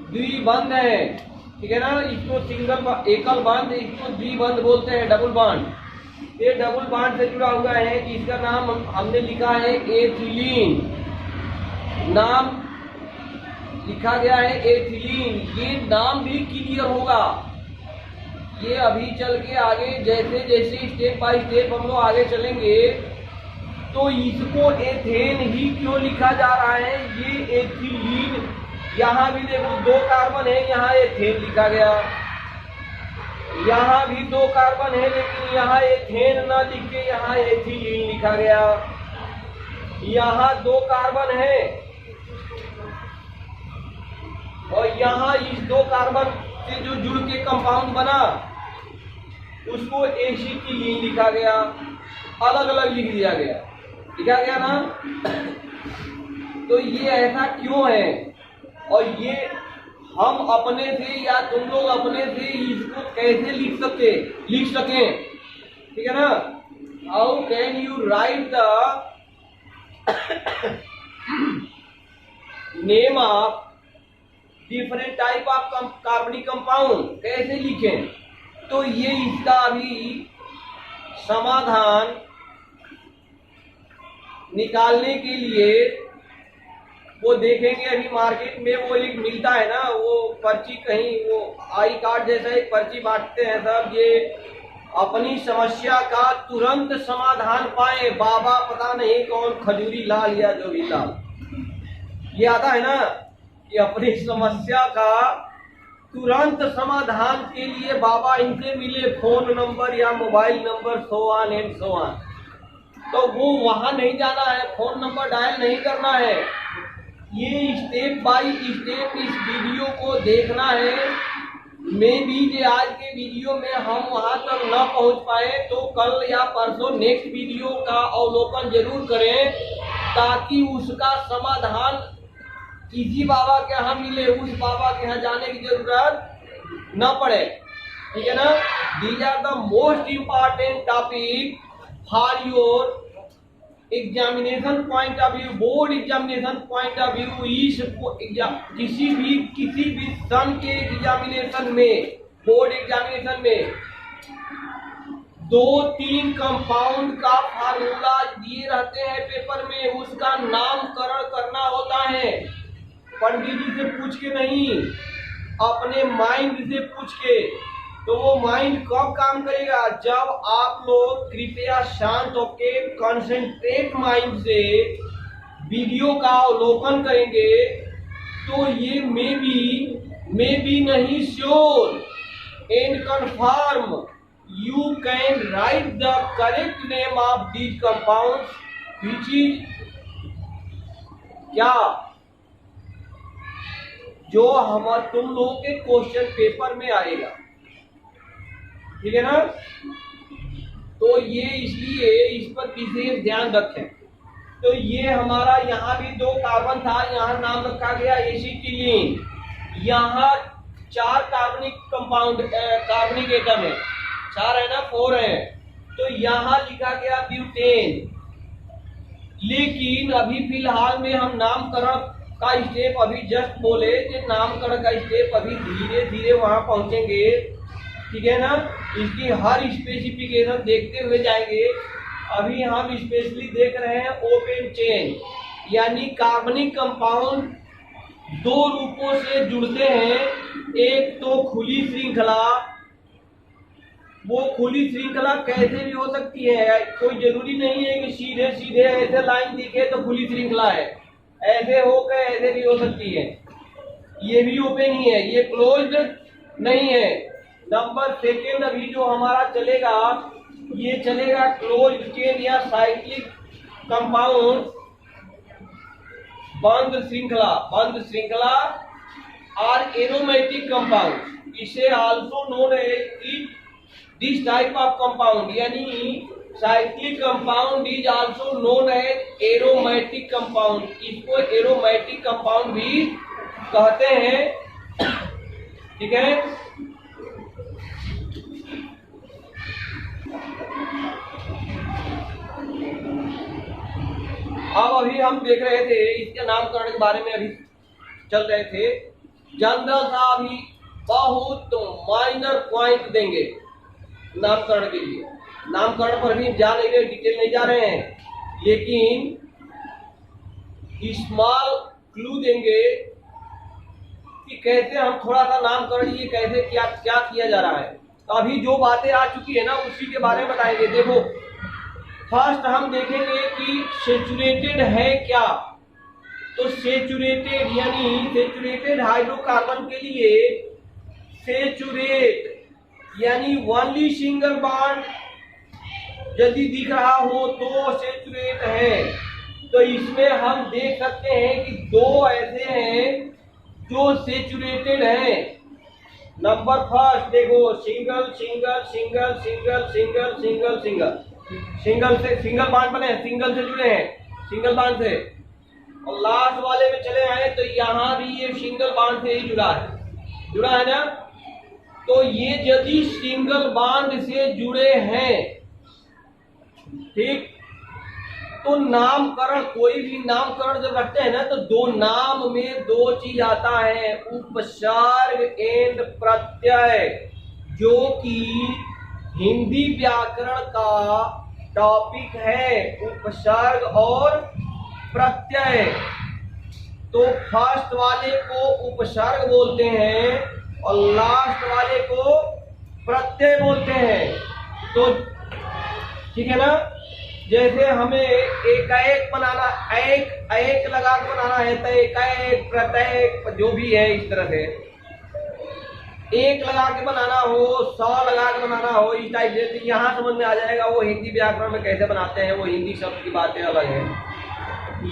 द्विबंध है, ठीक है ना। इसको सिंगल एकल बॉन्ड, इसको द्विबंध बोलते हैं, डबल बॉन्ड। ये डबल बॉन्ड से जुड़ा हुआ है, इसका नाम हमने लिखा है एथिलीन, नाम लिखा गया है एथिलीन। ये नाम भी क्लियर होगा, ये अभी चल के आगे जैसे जैसे स्टेप बाय स्टेप हम लोग आगे चलेंगे तो इसको एथेन ही क्यों लिखा जा रहा है, ये एथिलीन। यहाँ भी देखो दो कार्बन है, यहाँ एथेन लिखा गया, यहाँ भी दो कार्बन है लेकिन यहाँ एथेन ना लिख के यहाँ एथिलीन लिखा गया। यहाँ दो कार्बन है और यहाँ इस दो कार्बन से जो जुड़ के कंपाउंड बना उसको एसिटिलीन लिखा गया, अलग अलग लिख दिया गया, लिखा गया ना। तो ये ऐसा क्यों है, और ये हम अपने से या तुम लोग अपने से इसको कैसे लिख सके, ठीक है ना। How can you right the name of different type of कार्बनिक कंपाउंड, कैसे लिखें। तो ये इसका अभी समाधान निकालने के लिए वो देखेंगे। अभी मार्केट में वो एक मिलता है ना, वो पर्ची, कहीं वो आई कार्ड जैसा एक पर्ची बांटते हैं सब, ये अपनी समस्या का तुरंत समाधान पाए, बाबा पता नहीं कौन खजूरी लाल या जो भी लाल, ये आता है ना कि अपनी समस्या का तुरंत समाधान के लिए बाबा इनसे मिले, फोन नंबर या mobile number, so on and so on. तो वो वहां नहीं जाना है, फोन नंबर डायल नहीं करना है, ये स्टेप बाय स्टेप इस वीडियो को देखना है। मे बी जे आज के वीडियो में हम वहां तक न पहुंच पाए तो कल या परसों नेक्स्ट वीडियो का अवलोकन जरूर करें, ताकि उसका समाधान किसी बाबा के यहाँ मिले, उस बाबा के यहाँ जाने की जरूरत न पड़े, ठीक है ना। These are the most important topic for your examination point of view, board examination point of view. किसी भी सन के एग्जामिनेशन में, बोर्ड एग्जामिनेशन में 2-3 कंपाउंड का फार्मूला दिए रहते हैं पेपर में, उसका नामकरण करना होता है। पंडित जी से पूछ के नहीं, अपने माइंड से पूछ के। तो वो माइंड कब काम करेगा? जब आप लोग कृपया शांत होकर कंसंट्रेट माइंड से वीडियो का अवलोकन करेंगे तो ये मे बी नहीं, sure and confirm you can write the correct name of these compounds which is क्या जो तुम लोगों के क्वेश्चन पेपर में आएगा, ठीक है ना। तो ये इसलिए इस पर विशेष ध्यान रखें। तो ये हमारा यहाँ भी 2 कार्बन था, यहाँ नाम रखा गया एसिटिलीन। यहाँ 4 कार्बनिक कंपाउंड कार्बनिक एटम है, 4 है ना, 4 है। तो यहाँ लिखा गया ब्यूटेन। लेकिन अभी फिलहाल में हम नामकरण का स्टेप अभी जस्ट बोले, कि नामकरण का स्टेप अभी धीरे धीरे वहां पहुंचेंगे, ठीक है ना। इसकी हर स्पेसिफिकेशन देखते हुए जाएंगे। अभी हम स्पेशली देख रहे हैं ओपन चेन, यानी कार्बनिक कंपाउंड 2 रूपों से जुड़ते हैं। एक तो खुली श्रृंखला, वो खुली श्रृंखला कैसे भी हो सकती है, कोई जरूरी नहीं है कि सीधे सीधे ऐसे लाइन दिखे तो खुली श्रृंखला है, ऐसे होकर ऐसे भी हो सकती है। ये भी ओपन ही है, ये क्लोज्ड नहीं है। नंबर 2 अभी जो हमारा चलेगा, ये चलेगा क्लोज्ड चेन या साइक्लिक कंपाउंड, बंद श्रृंखला और एरोमेटिक कंपाउंड। इसे also known as this type of compound, यानी cyclic compound is also known as aromatic compound. इसको एरोमेटिक कंपाउंड भी कहते हैं, ठीक है। अब अभी हम देख रहे थे इसके नामकरण के बारे में, अभी चल रहे थे। जनरल सा अभी बहुत माइनर पॉइंट देंगे नामकरण के लिए। नामकरण पर भी जा नहीं रहे, डिटेल नहीं जा रहे हैं, लेकिन स्मॉल क्लू देंगे कि कैसे हम थोड़ा सा नामकरण ये कैसे क्या किया जा रहा है। तो अभी जो बातें आ चुकी है ना, उसी के बारे में बताएंगे। देखो, फर्स्ट हम देखेंगे कि सेचुरेटेड है क्या। तो सेचुरेटेड यानी सेचुरेटेड हाइड्रोकार्बन के लिए सेचुरेट यानी ओनली सिंगल बॉन्ड यदि दिख रहा हो तो सेचुरेट है। तो इसमें हम देख सकते हैं कि 2 ऐसे हैं जो सेचुरेटेड हैं। नंबर फर्स्ट देखो, single single single single single single single single से सिंगल बॉन्ड बने, सिंगल से जुड़े हैं, सिंगल बॉन्ड से। और लास्ट वाले में चले आए तो यहाँ भी ये सिंगल बॉन्ड से ही जुड़ा है ना। तो ये यदि सिंगल बॉन्ड से जुड़े हैं, ठीक, तो नामकरण, कोई भी नामकरण जब रखते हैं ना, तो 2 नाम में 2 चीज आता है, उपसर्ग एंड प्रत्यय, जो कि हिंदी व्याकरण का टॉपिक है, उपसर्ग और प्रत्यय। तो फर्स्ट वाले को उपसर्ग बोलते हैं और लास्ट वाले को प्रत्यय बोलते हैं। तो ठीक है ना, जैसे हमें एकाएक बनाना, एक लगा के बनाना है, तो एकाएक प्रत्यय जो भी है, इस तरह से एक लगा के बनाना हो, 100 लगा के बनाना हो, इस टाइप से यहाँ समझ में आ जाएगा वो हिंदी व्याकरण में कैसे बनाते हैं, वो हिंदी शब्द की बातें अलग है।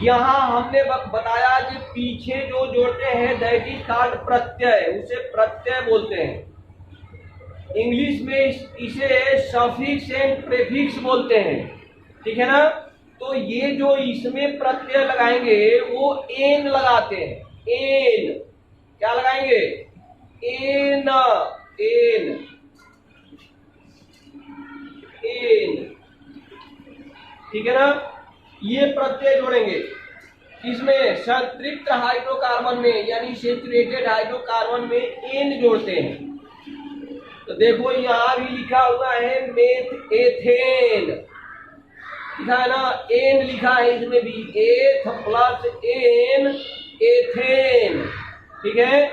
यहाँ हमने बताया कि पीछे जो जोड़ते हैं दैट इज कॉल्ड प्रत्यय, उसे प्रत्यय बोलते हैं। इंग्लिश में इसे सफिक्स एंड प्रीफिक्स बोलते हैं, ठीक है ना। तो ये जो इसमें प्रत्यय लगाएंगे वो एन लगाते हैं, एन क्या लगाएंगे, एन एन एन, ठीक है ना। ये प्रत्यय जोड़ेंगे इसमें संतृप्त हाइड्रोकार्बन में, यानी सेचुरेटेड हाइड्रोकार्बन में एन जोड़ते हैं। तो देखो यहाँ भी लिखा हुआ है मेथ एथेन, लिखा है ना, एन लिखा है इसमें भी, एथ प्लस एन एथेन, ठीक है।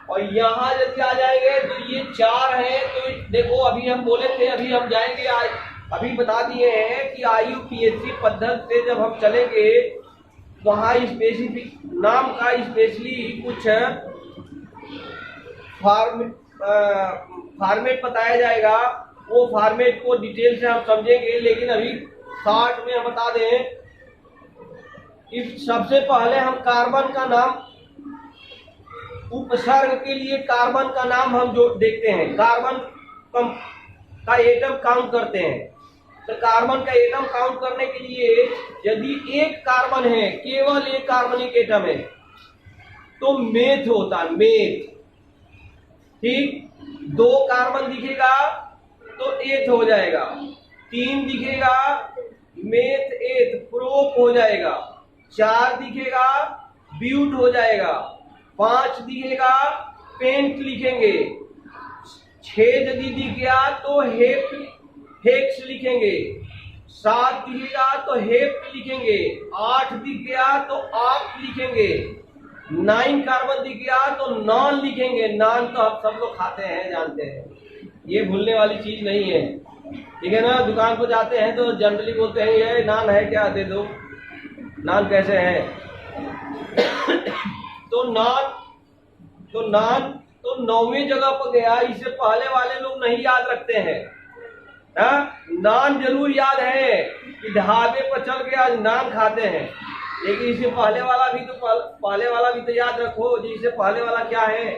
और यहाँ यदि आ जाएंगे तो ये 4 है। तो देखो अभी हम बोले थे, अभी हम जाएंगे, अभी बता दिए हैं कि IUPAC पद्धति से जब हम चलेंगे वहाँ स्पेसिफिक नाम का स्पेशली कुछ फॉर्मेट बताया जाएगा। वो फॉर्मेट को डिटेल से हम समझेंगे, लेकिन अभी शॉर्ट में हम बता दें कि सबसे पहले हम कार्बन का नाम, उपसर्ग के लिए कार्बन का नाम हम जो देखते हैं, कार्बन का एटम काउंट करते हैं। तो कार्बन का एटम काउंट करने के लिए यदि एक कार्बन है, केवल एक कार्बनिक एटम है, तो मेथ होता है, मेथ। ठीक, 2 कार्बन दिखेगा तो एथ हो जाएगा, 3 दिखेगा मेथ एथ प्रोप हो जाएगा, 4 दिखेगा ब्यूट हो जाएगा, 5 दिखेगा पेंट लिखेंगे, 6 यदि दिख गया तो हेक्स लिखेंगे, 7 दिखेगा तो हेप्ट लिखेंगे, 8 दिख गया तो आप लिखेंगे, 9 कार्बन दिख गया तो नॉन लिखेंगे। नॉन तो आप सब लोग खाते हैं, जानते हैं, ये भूलने वाली चीज नहीं है। ठीक है ना, दुकान पर जाते हैं तो जनरली बोलते हैं ये नान है क्या, दे दो, नान कैसे है। तो नान तो 9वीं जगह पर गया, इससे पहले वाले लोग नहीं याद रखते हैं। नान जरूर याद है कि ढाबे पर चल के आज नान खाते हैं, लेकिन इससे पहले वाला भी तो याद रखो। जिससे पहले वाला क्या है,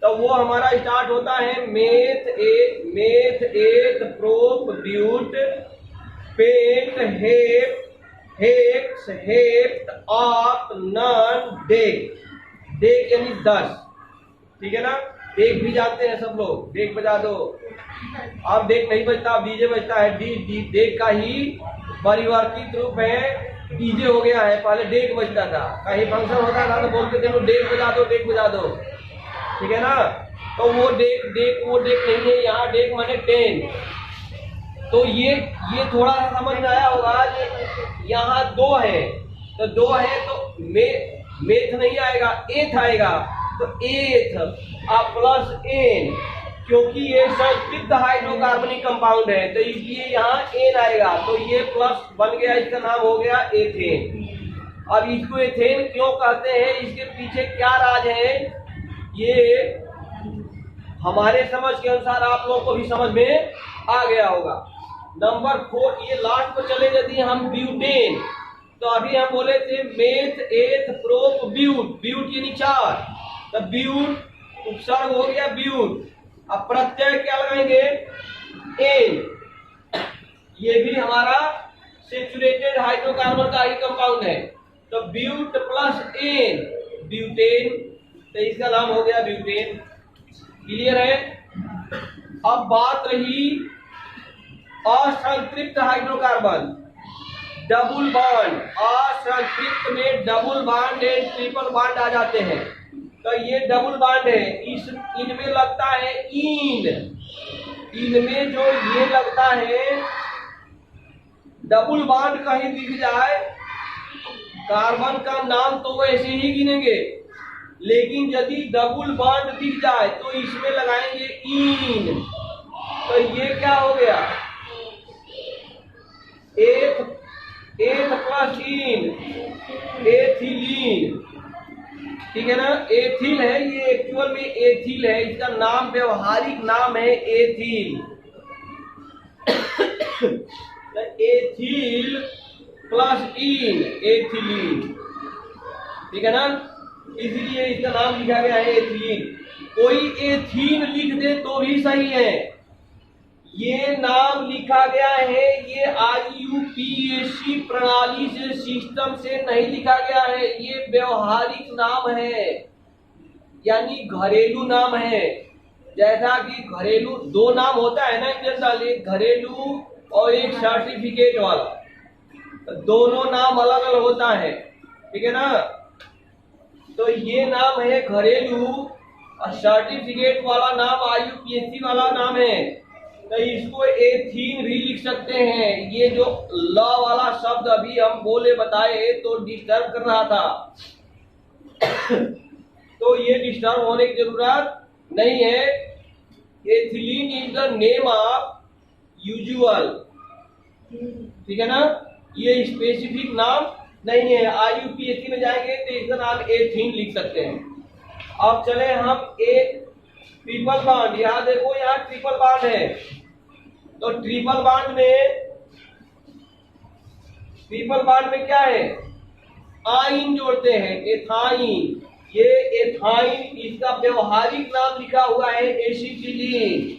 तो वो हमारा स्टार्ट होता है meth eth prop but pent hex hept ऑप नॉन डेक यानी 10। ठीक है ना, डेक भी जानते हैं सब लोग, डेक बजा दो। अब डेक नहीं बजता, अब डीजे बजता है। डेक का ही परिवर्तित रूप है, डीजे हो गया है। पहले डेक बजता था, कहीं फंक्शन होता था तो बोलते थे डेक बजा दो, डेक बजा दो। ठीक है ना, तो वो डेक नहीं है, यहाँ डेक माने 10। तो ये थोड़ा सा समझ में आया होगा। यहाँ 2 है, तो 2 है तो मेथ नहीं आएगा, एथ आएगा। तो एथ प्लस एन, क्योंकि ये संतृप्त हाइड्रोकार्बनिक कंपाउंड है तो इसलिए यहाँ एन आएगा। तो ये प्लस बन गया, इसका नाम हो गया एथेन। अब इसको एथेन क्यों कहते हैं, इसके पीछे क्या राज है, ये हमारे समझ के अनुसार आप लोगों को भी समझ में आ गया होगा। नंबर 4, ये लास्ट पर चले यदि हम ब्यूटेन, तो अभी हम बोले थे मेथ एथ प्रोप ब्यूट यानी 4, तो ब्यूट उपसर्ग हो गया ब्यूट। अब प्रत्यय क्या लगाएंगे, एन। ये भी हमारा सेचुरेटेड हाइड्रोकार्बन का ही कंपाउंड है, तो ब्यूट प्लस एन ब्यूटेन, तो इसका नाम हो गया ब्यूटेन। क्लियर है। अब बात रही असंतृप्त हाइड्रोकार्बन, डबल बॉन्ड। असंतृप्त में double bond and triple bond आ जाते हैं, तो ये डबल बॉन्ड है। इनमें लगता है इनमें जो ये लगता है डबल बॉन्ड कहीं दिख जाए, कार्बन का नाम तो वैसे ही गिनेंगे, लेकिन यदि डबल बॉन्ड दिख जाए तो इसमें लगाएंगे इन। तो ये क्या हो गया, एथ प्लस इन, एथिलीन। ठीक है ना, एथिल है, ये एक्चुअल में एथिल है, इसका नाम व्यवहारिक नाम है एथिल। एथिल प्लस इन एथिलीन। ठीक है ना, इसलिए इसका नाम लिखा गया है एथिलीन। कोई एथीन लिख दे तो भी सही है, ये नाम लिखा गया है, ये IUPAC प्रणाली से, सिस्टम से नहीं लिखा गया है, ये व्यवहारिक नाम है, यानी घरेलू नाम है। जैसा कि घरेलू 2 नाम होता है ना जनरल, एक घरेलू और एक सर्टिफिकेट वाला, तो दोनों नाम अलग अलग होता है। ठीक है ना, तो ये नाम है घरेलू और सर्टिफिकेट वाला नाम IUPAC वाला नाम है, तो इसको एथीन भी लिख सकते हैं। ये जो ल वाला शब्द अभी हम बोले बताए तो डिस्टर्ब कर रहा था। तो ये डिस्टर्ब होने की जरूरत नहीं है। Ethylene is the name of usual, ठीक है ना, ये स्पेसिफिक नाम नहीं है। IUPAC में जाएंगे तो इसका नाम एथीन लिख सकते हैं। अब चले हम एक ट्रिपल बॉन्ड, यहाँ देखो यहाँ ट्रिपल बॉन्ड है, तो ट्रिपल बॉन्ड में क्या है, आइन जोड़ते हैं, एथाइन। ये एथाइन, इसका व्यवहारिक नाम लिखा हुआ है एसिटिलीन।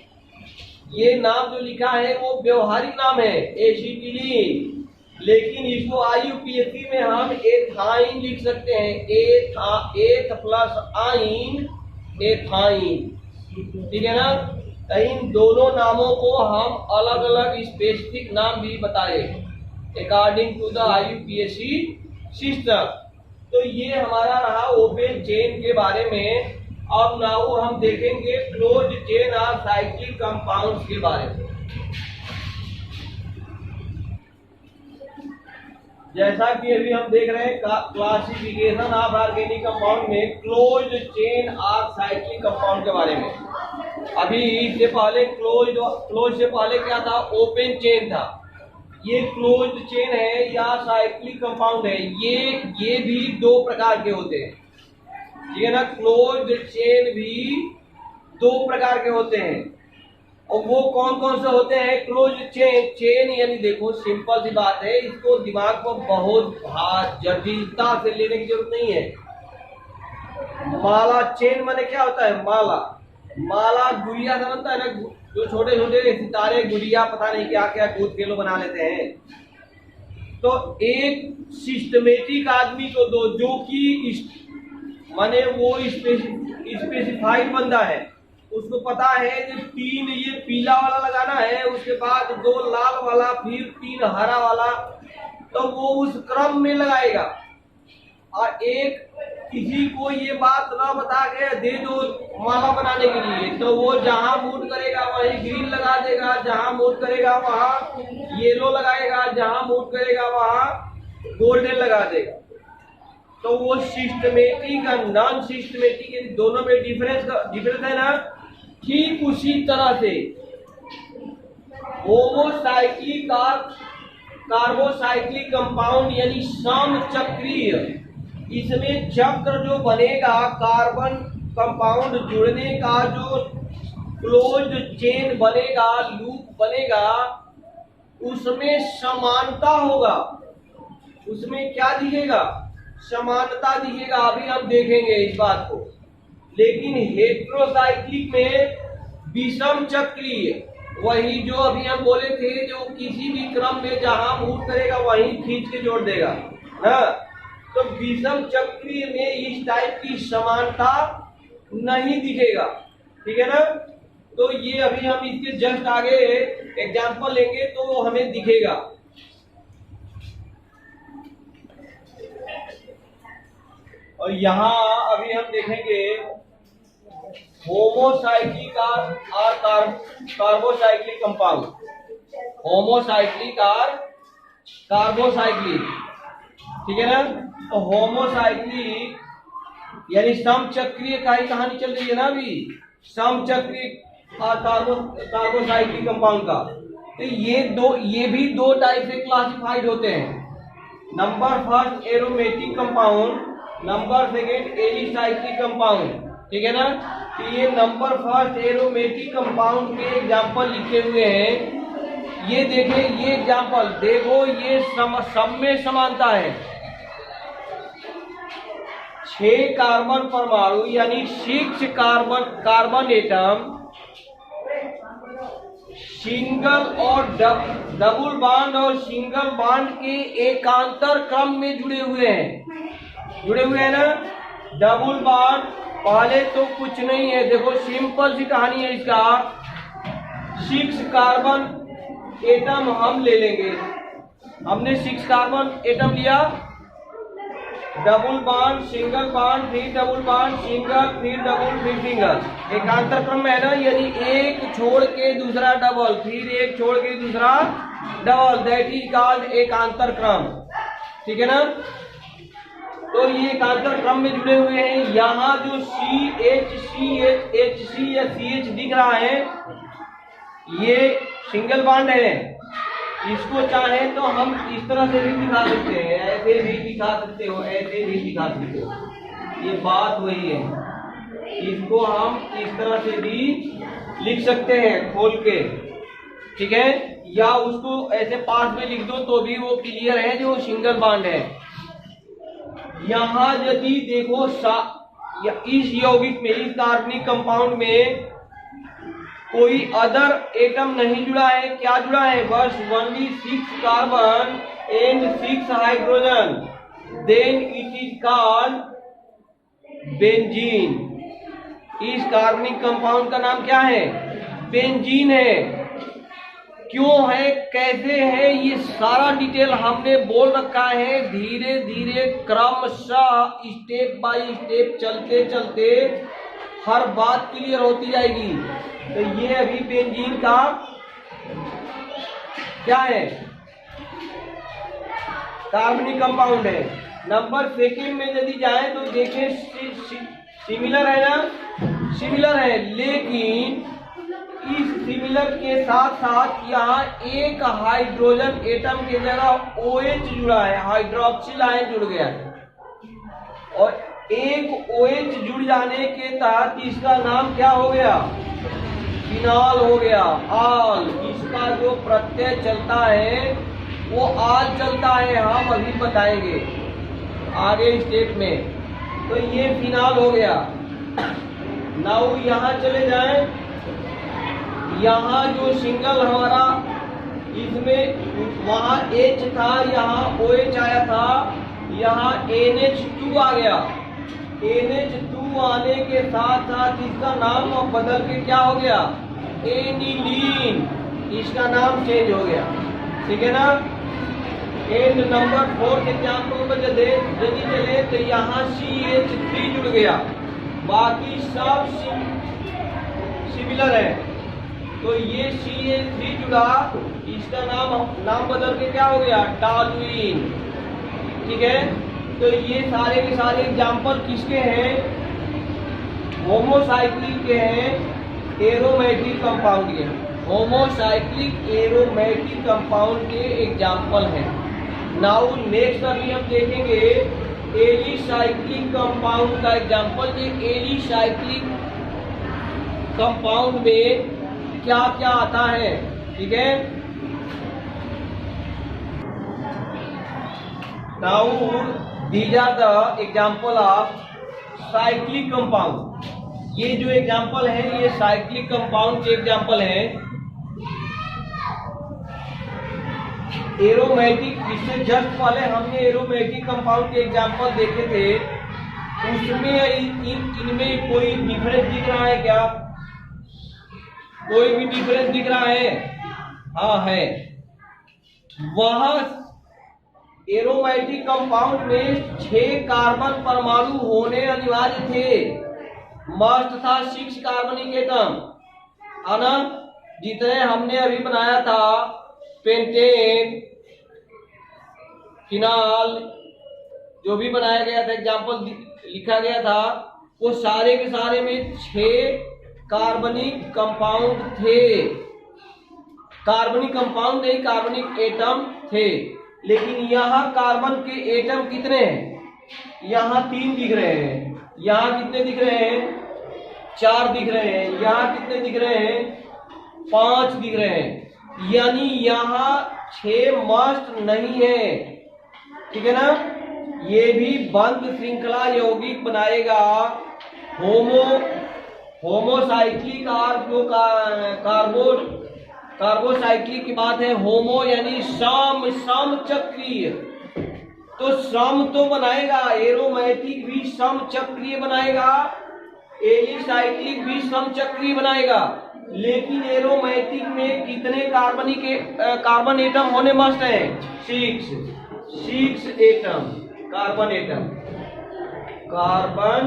ये नाम जो लिखा है वो व्यवहारिक नाम है एसिटिलीन, लेकिन इसको IUPAC में हम एथाइन लिख सकते हैं। एथ प्लस आइन, एथाइन, ठीक है ना। तो इन दोनों नामों को हम अलग अलग स्पेसिफिक नाम भी बताए according to the IUPAC system. तो ये हमारा रहा ओपन चेन के बारे में। अब नाउ हम देखेंगे close chain of cyclic compounds के बारे में। जैसा कि अभी हम देख रहे हैं क्लासिफिकेशन ऑफ ऑर्गेनिक कंपाउंड में close chain of cyclic compound के बारे में। अभी इससे पहले क्लोज से पहले क्या था, ओपन चेन था। ये क्लोज चेन है या साइक्लिक कंपाउंड है, ये भी दो प्रकार के होते हैं, ठीक है ना। क्लोज चेन भी दो प्रकार के होते हैं, और वो कौन कौन से होते हैं। क्लोज चेन यानी देखो सिंपल सी बात है, इसको दिमाग को बहुत जटिलता से लेने की जरूरत नहीं है। माला चेन माने क्या होता है, माला गुड़िया समझता है ना, जो छोटे छोटे सितारे गुड़िया पता नहीं क्या क्या कूद के लोग बना लेते हैं। तो एक सिस्टमेटिक आदमी को दो जो कि माने वो स्पेसिफाइड बंदा है, उसको पता है कि 3 ये पीला वाला लगाना है, उसके बाद 2 लाल वाला, फिर 3 हरा वाला, तो वो उस क्रम में लगाएगा। और एक किसी को ये बात ना बता के दे दो माला बनाने के लिए, तो वो जहां मूड करेगा वहीं ग्रीन लगा देगा, जहां मूड करेगा वहां येलो लगाएगा, जहां मूड करेगा वहां गोल्डन लगा देगा। तो वो सिस्टमेटिक और नॉन सिस्टमेटिक दोनों में डिफरेंस है ना। ठीक उसी तरह से होमोसाइक्लिक और कार्बोसाइक्लिक कंपाउंड यानी समचक्रीय, इसमें चक्र जो बनेगा, कार्बन कंपाउंड जुड़ने का जो क्लोज चेन बनेगा, लूप बनेगा, उसमें समानता होगा। उसमें क्या दिखेगा, समानता दिखेगा। अभी हम देखेंगे इस बात को। लेकिन हेट्रोसाइक्लिक में विषम चक्रीय, वही जो अभी हम बोले थे, जो किसी भी क्रम में जहां मूव करेगा वहीं खींच के जोड़ देगा ना। तो विषम चक्रीय में इस टाइप की समानता नहीं दिखेगा, ठीक है ना। तो ये अभी हम इसके जस्ट आगे एग्जांपल लेंगे तो हमें दिखेगा। और यहाँ अभी हम देखेंगे होमोसाइक्लिक और कार्बोसाइक्लिक कंपाउंड, होमोसाइक्लिक और कार्बोसाइक्लिक, ठीक है ना। तो होमोसाइक्लिक यानी समचक्रीय का ही कहानी चल रही है ना अभी, समचक्रीय और कार्बोसाइक्लिक कंपाउंड का। तो ये भी दो टाइप से क्लासिफाइड होते हैं। Number first aromatic compound, number second alicyclic compound, ठीक है ना। तो ये नंबर फर्स्ट एरोमेटिक कंपाउंड के एग्जाम्पल लिखे हुए हैं। ये देखें, ये एग्जाम्पल देखो, ये सब में समानता है। 6 कार्बन परमाणु यानी 6 कार्बन एटम सिंगल और डबल बॉन्ड और सिंगल बॉन्ड के एकांतर क्रम में जुड़े हुए हैं ना। डबल बॉन्ड पहले तो कुछ नहीं है, देखो सिंपल सी कहानी है इसका। 6 कार्बन एटम हम ले लेंगे, हमने 6 कार्बन एटम लिया, डबल बॉन्ड, सिंगल बॉन्ड, फिर डबल बॉन्ड, सिंगल, फिर डबल, फिर सिंगल, एकांतर क्रम है ना। यानी एक छोड़ के दूसरा डबल, फिर एक छोड़ के दूसरा डबल, दैट इज कॉल्ड एकांतर क्रम, ठीक है ना। तो तो ये एकांतर क्रम में जुड़े हुए हैं। यहाँ जो CH या CH दिख रहा है ये सिंगल बॉन्ड है। इसको चाहे तो हम इस तरह से भी दिखा सकते हैं, ऐसे भी दिखा सकते हो, ऐसे भी दिखा सकते हो, ये बात वही है। इसको हम इस तरह से भी लिख सकते हैं खोल के, ठीक है, या उसको ऐसे पास में लिख दो तो भी वो क्लियर है जो सिंगल बॉन्ड है। यहाँ यदि देखो इस यौगिक में, इस कार्बनिक कंपाउंड में कोई अदर एटम नहीं जुड़ा है। क्या जुड़ा है? बस only 6 carbon and 6 hydrogen, then it is called benzene. इस कार्बनिक कंपाउंड का नाम क्या है? बेंजीन है। क्यों है, कैसे है, ये सारा डिटेल हमने बोल रखा है। धीरे धीरे क्रमशः स्टेप बाय स्टेप चलते चलते हर बात क्लियर होती जाएगी। तो ये अभी बेंजीन का क्या है? कार्बनिक कंपाउंड है। नंबर सेकेंड में यदि जाए तो देखें सिमिलर है ना, सिमिलर है, लेकिन इस सिमिलर के साथ साथ यहाँ एक हाइड्रोजन एटम की जगह OH जुड़ा है, हाइड्रोक्सिल आयन जुड़ गया है, और एक OH जुड़ जाने के तहत इसका नाम क्या हो गया? फिनॉल हो गया। आल, इसका जो प्रत्यय चलता है वो आल चलता है, हम अभी बताएंगे आगे स्टेप में। तो ये फिनॉल हो गया। नाउ यहाँ चले जाएं, यहाँ जो सिंगल हमारा इसमें वहाँ H था, यहाँ OH आया था, यहाँ NH2 आ गया। NH2 आने के साथ साथ इसका नाम अब बदल के क्या हो गया? एनिलीन, इसका नाम चेंज हो गया, ठीक है ना। एंड नंबर 4 एग्जाम्पल में यदि चले तो यहाँ CH3 जुड़ गया, बाकी सब सिमिलर है। तो ये CH3 जुड़ा, इसका नाम बदल के क्या हो गया? टॉलुइन, ठीक है। तो ये सारे के सारे एग्जाम्पल किसके हैं? होमोसाइक्लिक के हैं, एरोमेटिक कंपाउंड के। होमोसाइक्लिक एरोमेटिक कंपाउंड के एग्जाम्पल हैं। नाउ नेक्स्ट अभी हम देखेंगे एलिसाइक्लिक कंपाउंड का एग्जाम्पल। ये एलिसाइक्लिक कंपाउंड में क्या क्या आता है, ठीक है। Now these are the example of cyclic compound. ये जो एग्जाम्पल है ये साइक्लिक कंपाउंड के एग्जाम्पल हैं। एरोमेटिक, इससे जस्ट पहले हमने एरोमेटिक कंपाउंड के एग्जाम्पल देखे थे, उसमें इनमें कोई डिफरेंस दिख रहा है क्या? कोई भी डिफरेंस दिख रहा है? हाँ है। वह एरोमेटिक कंपाउंड में 6 कार्बन परमाणु होने अनिवार्य थे। मस्ट था 6 कार्बनिक एटम, है ना। जितने हमने अभी बनाया था, पेंटेन, फिनॉल, जो भी बनाया गया था, एग्जाम्पल लिखा गया था, वो सारे के सारे में 6 कार्बनिक कंपाउंड थे। कार्बनिक कंपाउंड नहीं, कार्बनिक एटम थे। लेकिन यहाँ कार्बन के एटम कितने हैं? यहाँ 3 दिख रहे हैं। यहाँ कितने दिख रहे हैं? 4 दिख रहे हैं। यहाँ कितने दिख रहे हैं? 5 दिख रहे हैं। यानी यहाँ 6 मस्ट नहीं है, ठीक है ना। ये भी बंद श्रृंखला यौगिक बनाएगा। होमोसाइक्लिक और जो कार्बोसाइक्लिक की बात है, होमो यानी सम चक्रीय, तो सम तो बनाएगा। एरोमेटिक भी सम चक्रीय बनाएगा, एलिसाइक्लिक भी सम चक्रीय बनाएगा। लेकिन एरोमेटिक में कितने कार्बन एटम होने मस्ट है? 6 atom, carbon atom, carbon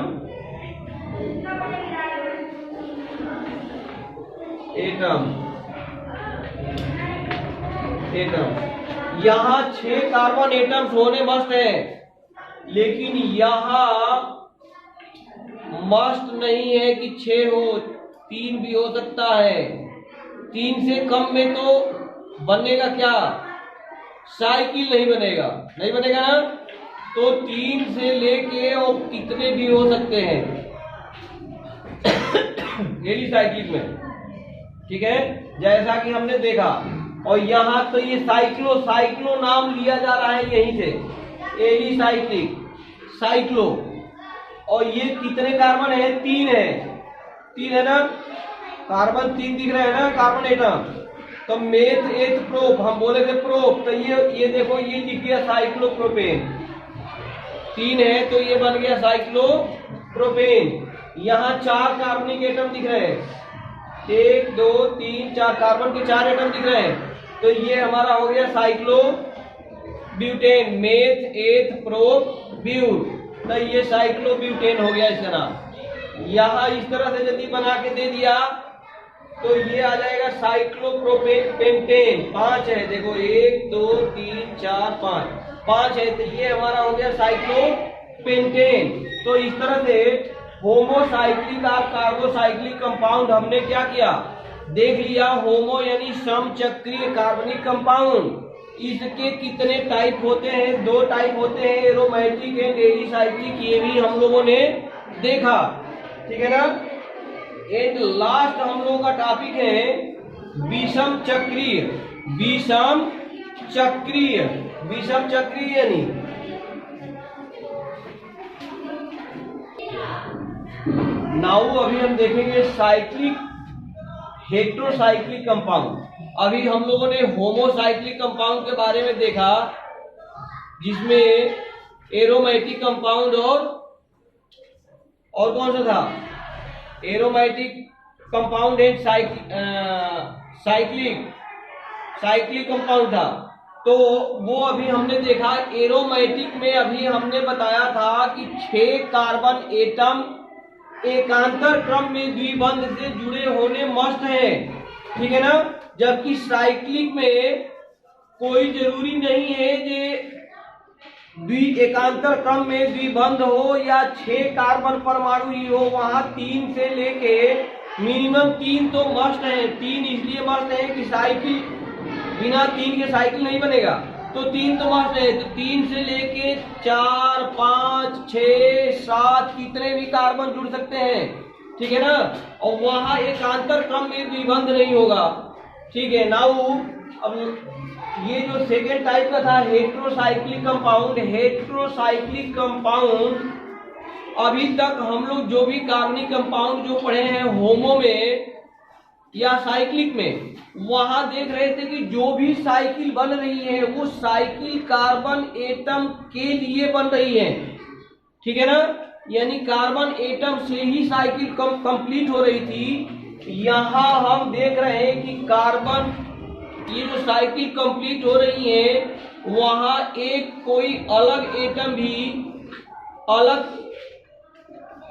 atom. यहाँ 6 कार्बन एटम्स होने मस्ट है। लेकिन यहाँ मस्ट नहीं है कि 6 हो, 3 भी हो सकता है। 3 से कम में तो बनेगा क्या? साइकिल नहीं बनेगा, नहीं बनेगा ना। तो 3 से लेके और कितने भी हो सकते हैं डेली साइकिल में, ठीक है, जैसा कि हमने देखा। और यहाँ तो ये साइक्लो नाम लिया जा रहा है यहीं से, एली साइक्लिक, साइक्लो। और ये कितने कार्बन है? 3 है, 3 है ना, कार्बन 3 दिख रहे हैं ना, कार्बन एटम। तो मेथ एथ प्रोप, हम बोले थे प्रोप, तो ये देखो ये लिख गया साइक्लोप्रोपेन। 3 है तो ये बन गया साइक्लोप्रोपेन। यहाँ 4 कार्बनिक एटम दिख रहे हैं, 1 2 3 4 कार्बन के 4 एटम दिख रहे हैं। तो ये हमारा हो गया cyclo butane, meth eth prop but. तो ये साइक्लो ब्यूटेन हो गया इसका नाम। यहाँ इस तरह से यदि बना के दे दिया तो ये आ जाएगा साइक्लोप्रोपेन पेंटेन। 5 है, देखो 1 2 3 4 5 है, तो ये हमारा हो गया साइक्लोपेंटेन। तो इस तरह से होमोसाइक्लिक और कार्बोसाइक्लिक कंपाउंड हमने क्या किया, देख लिया। होमो यानी समचक्रीय कार्बनिक कंपाउंड, इसके कितने टाइप होते हैं? 2 टाइप होते हैं, एरोमेटिक एंड एलिसाइक्लिक, ये भी हम लोगों ने देखा, ठीक है ना। एंड लास्ट हम लोगों का टॉपिक है विषम चक्रीय। विषम चक्रीय, विषम चक्रीय यानी नाउ अभी हम देखेंगे साइक्लिक हेट्रोसाइक्लिक कंपाउंड। अभी हम लोगों ने होमोसाइक्लिक कंपाउंड के बारे में देखा, जिसमें एरोमेटिक कंपाउंड और कौन सा था? Aromatic compound and cyclic compound था। तो वो अभी हमने देखा। एरोमेटिक में अभी हमने बताया था कि 6 कार्बन एटम एकांतर क्रम में द्विबंध से जुड़े होने मस्ट है, ठीक है ना। जबकि साइक्लिक में कोई जरूरी नहीं है कि एकांतर क्रम में द्विबंध हो या 6 कार्बन परमाणु ही हो, वहां 3 से लेके मिनिमम 3 तो मस्ट है। 3 इसलिए मस्ट है कि साइकिल बिना 3 के साइकिल नहीं बनेगा, तो 3 तो मस्ट है। तो 3 से लेके 4 5 6 7 कितने भी कार्बन जुड़ सकते हैं, ठीक है ना। और वहां एकांतर क्रम में द्विबंध नहीं होगा, ठीक है। नाउ अब ये जो सेकेंड टाइप का था हेट्रोसाइक्लिक कंपाउंड, हेट्रोसाइक्लिक कंपाउंड अभी तक हम लोग जो भी कार्बनिक कंपाउंड जो पढ़े हैं होमो में या साइक्लिक में, वहां देख रहे थे कि जो भी साइकिल बन रही है वो साइकिल कार्बन एटम के लिए बन रही है, ठीक है ना। यानी कार्बन एटम से ही साइकिल कंप्लीट हो रही थी। यहाँ हम देख रहे हैं कि कार्बन ये जो साइकिल कंप्लीट हो रही है वहां एक कोई अलग एटम भी, अलग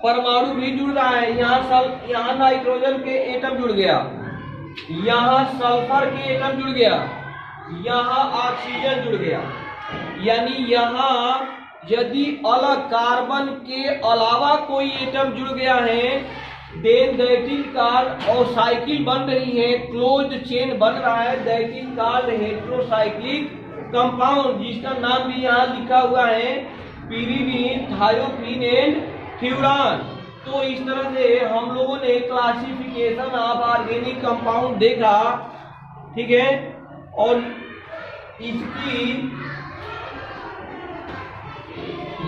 परमाणु भी जुड़ रहा है। यहाँ नाइट्रोजन के एटम जुड़ गया, यहाँ सल्फर के एटम जुड़ गया, यहाँ ऑक्सीजन जुड़ गया। यानी यहाँ यदि अलग कार्बन के अलावा कोई एटम जुड़ गया है, देन दैट इज कॉल्ड, और साइकिल बन रही है, क्लोज्ड चेन बन रहा है, that is called heterocyclic compound, जिसका नाम भी यहाँ लिखा हुआ है पिरीडीन, थायोप्रीन एंड फ्यूरान। तो इस तरह से हम लोगों ने क्लासिफिकेशन ऑफ ऑर्गेनिक कंपाउंड देखा, ठीक है। और इसकी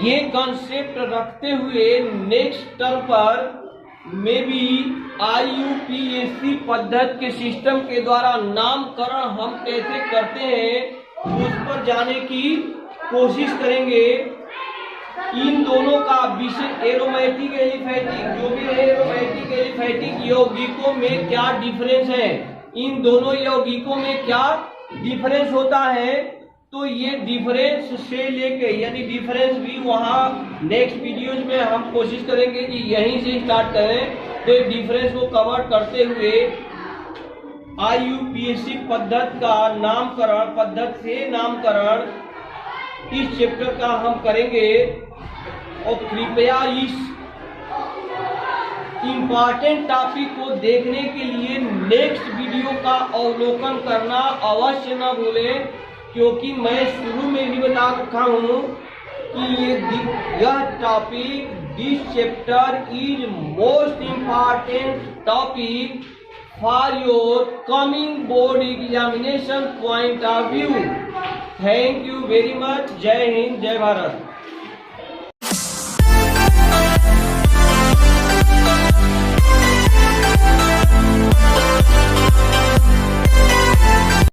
ये कॉन्सेप्ट रखते हुए नेक्स्ट टर्म पर में भी IUPAC पद्धति के सिस्टम के द्वारा नामकरण हम कैसे करते हैं उस पर जाने की कोशिश करेंगे। इन दोनों का विषय एरोमेटिक एलिफैटिक, जो भी है एरोमेटिक एलिफैटिक यौगिकों में क्या डिफरेंस है, इन दोनों यौगिकों में क्या डिफरेंस होता है। तो ये डिफरेंस से लेके, यानी डिफरेंस भी वहाँ नेक्स्ट वीडियोज में हम कोशिश करेंगे कि यहीं से स्टार्ट करें। तो डिफरेंस को कवर करते हुए IUPAC पद्धति का नामकरण, पद्धति से नामकरण इस चैप्टर का हम करेंगे। कृपया इस इम्पॉर्टेंट टॉपिक को देखने के लिए नेक्स्ट वीडियो का अवलोकन करना अवश्य न भूलें, क्योंकि मैं शुरू में भी बता रखा हूँ कि यह topic, this chapter is most important topic for your coming board examination point of view. Thank you very much. जय हिंद, जय भारत।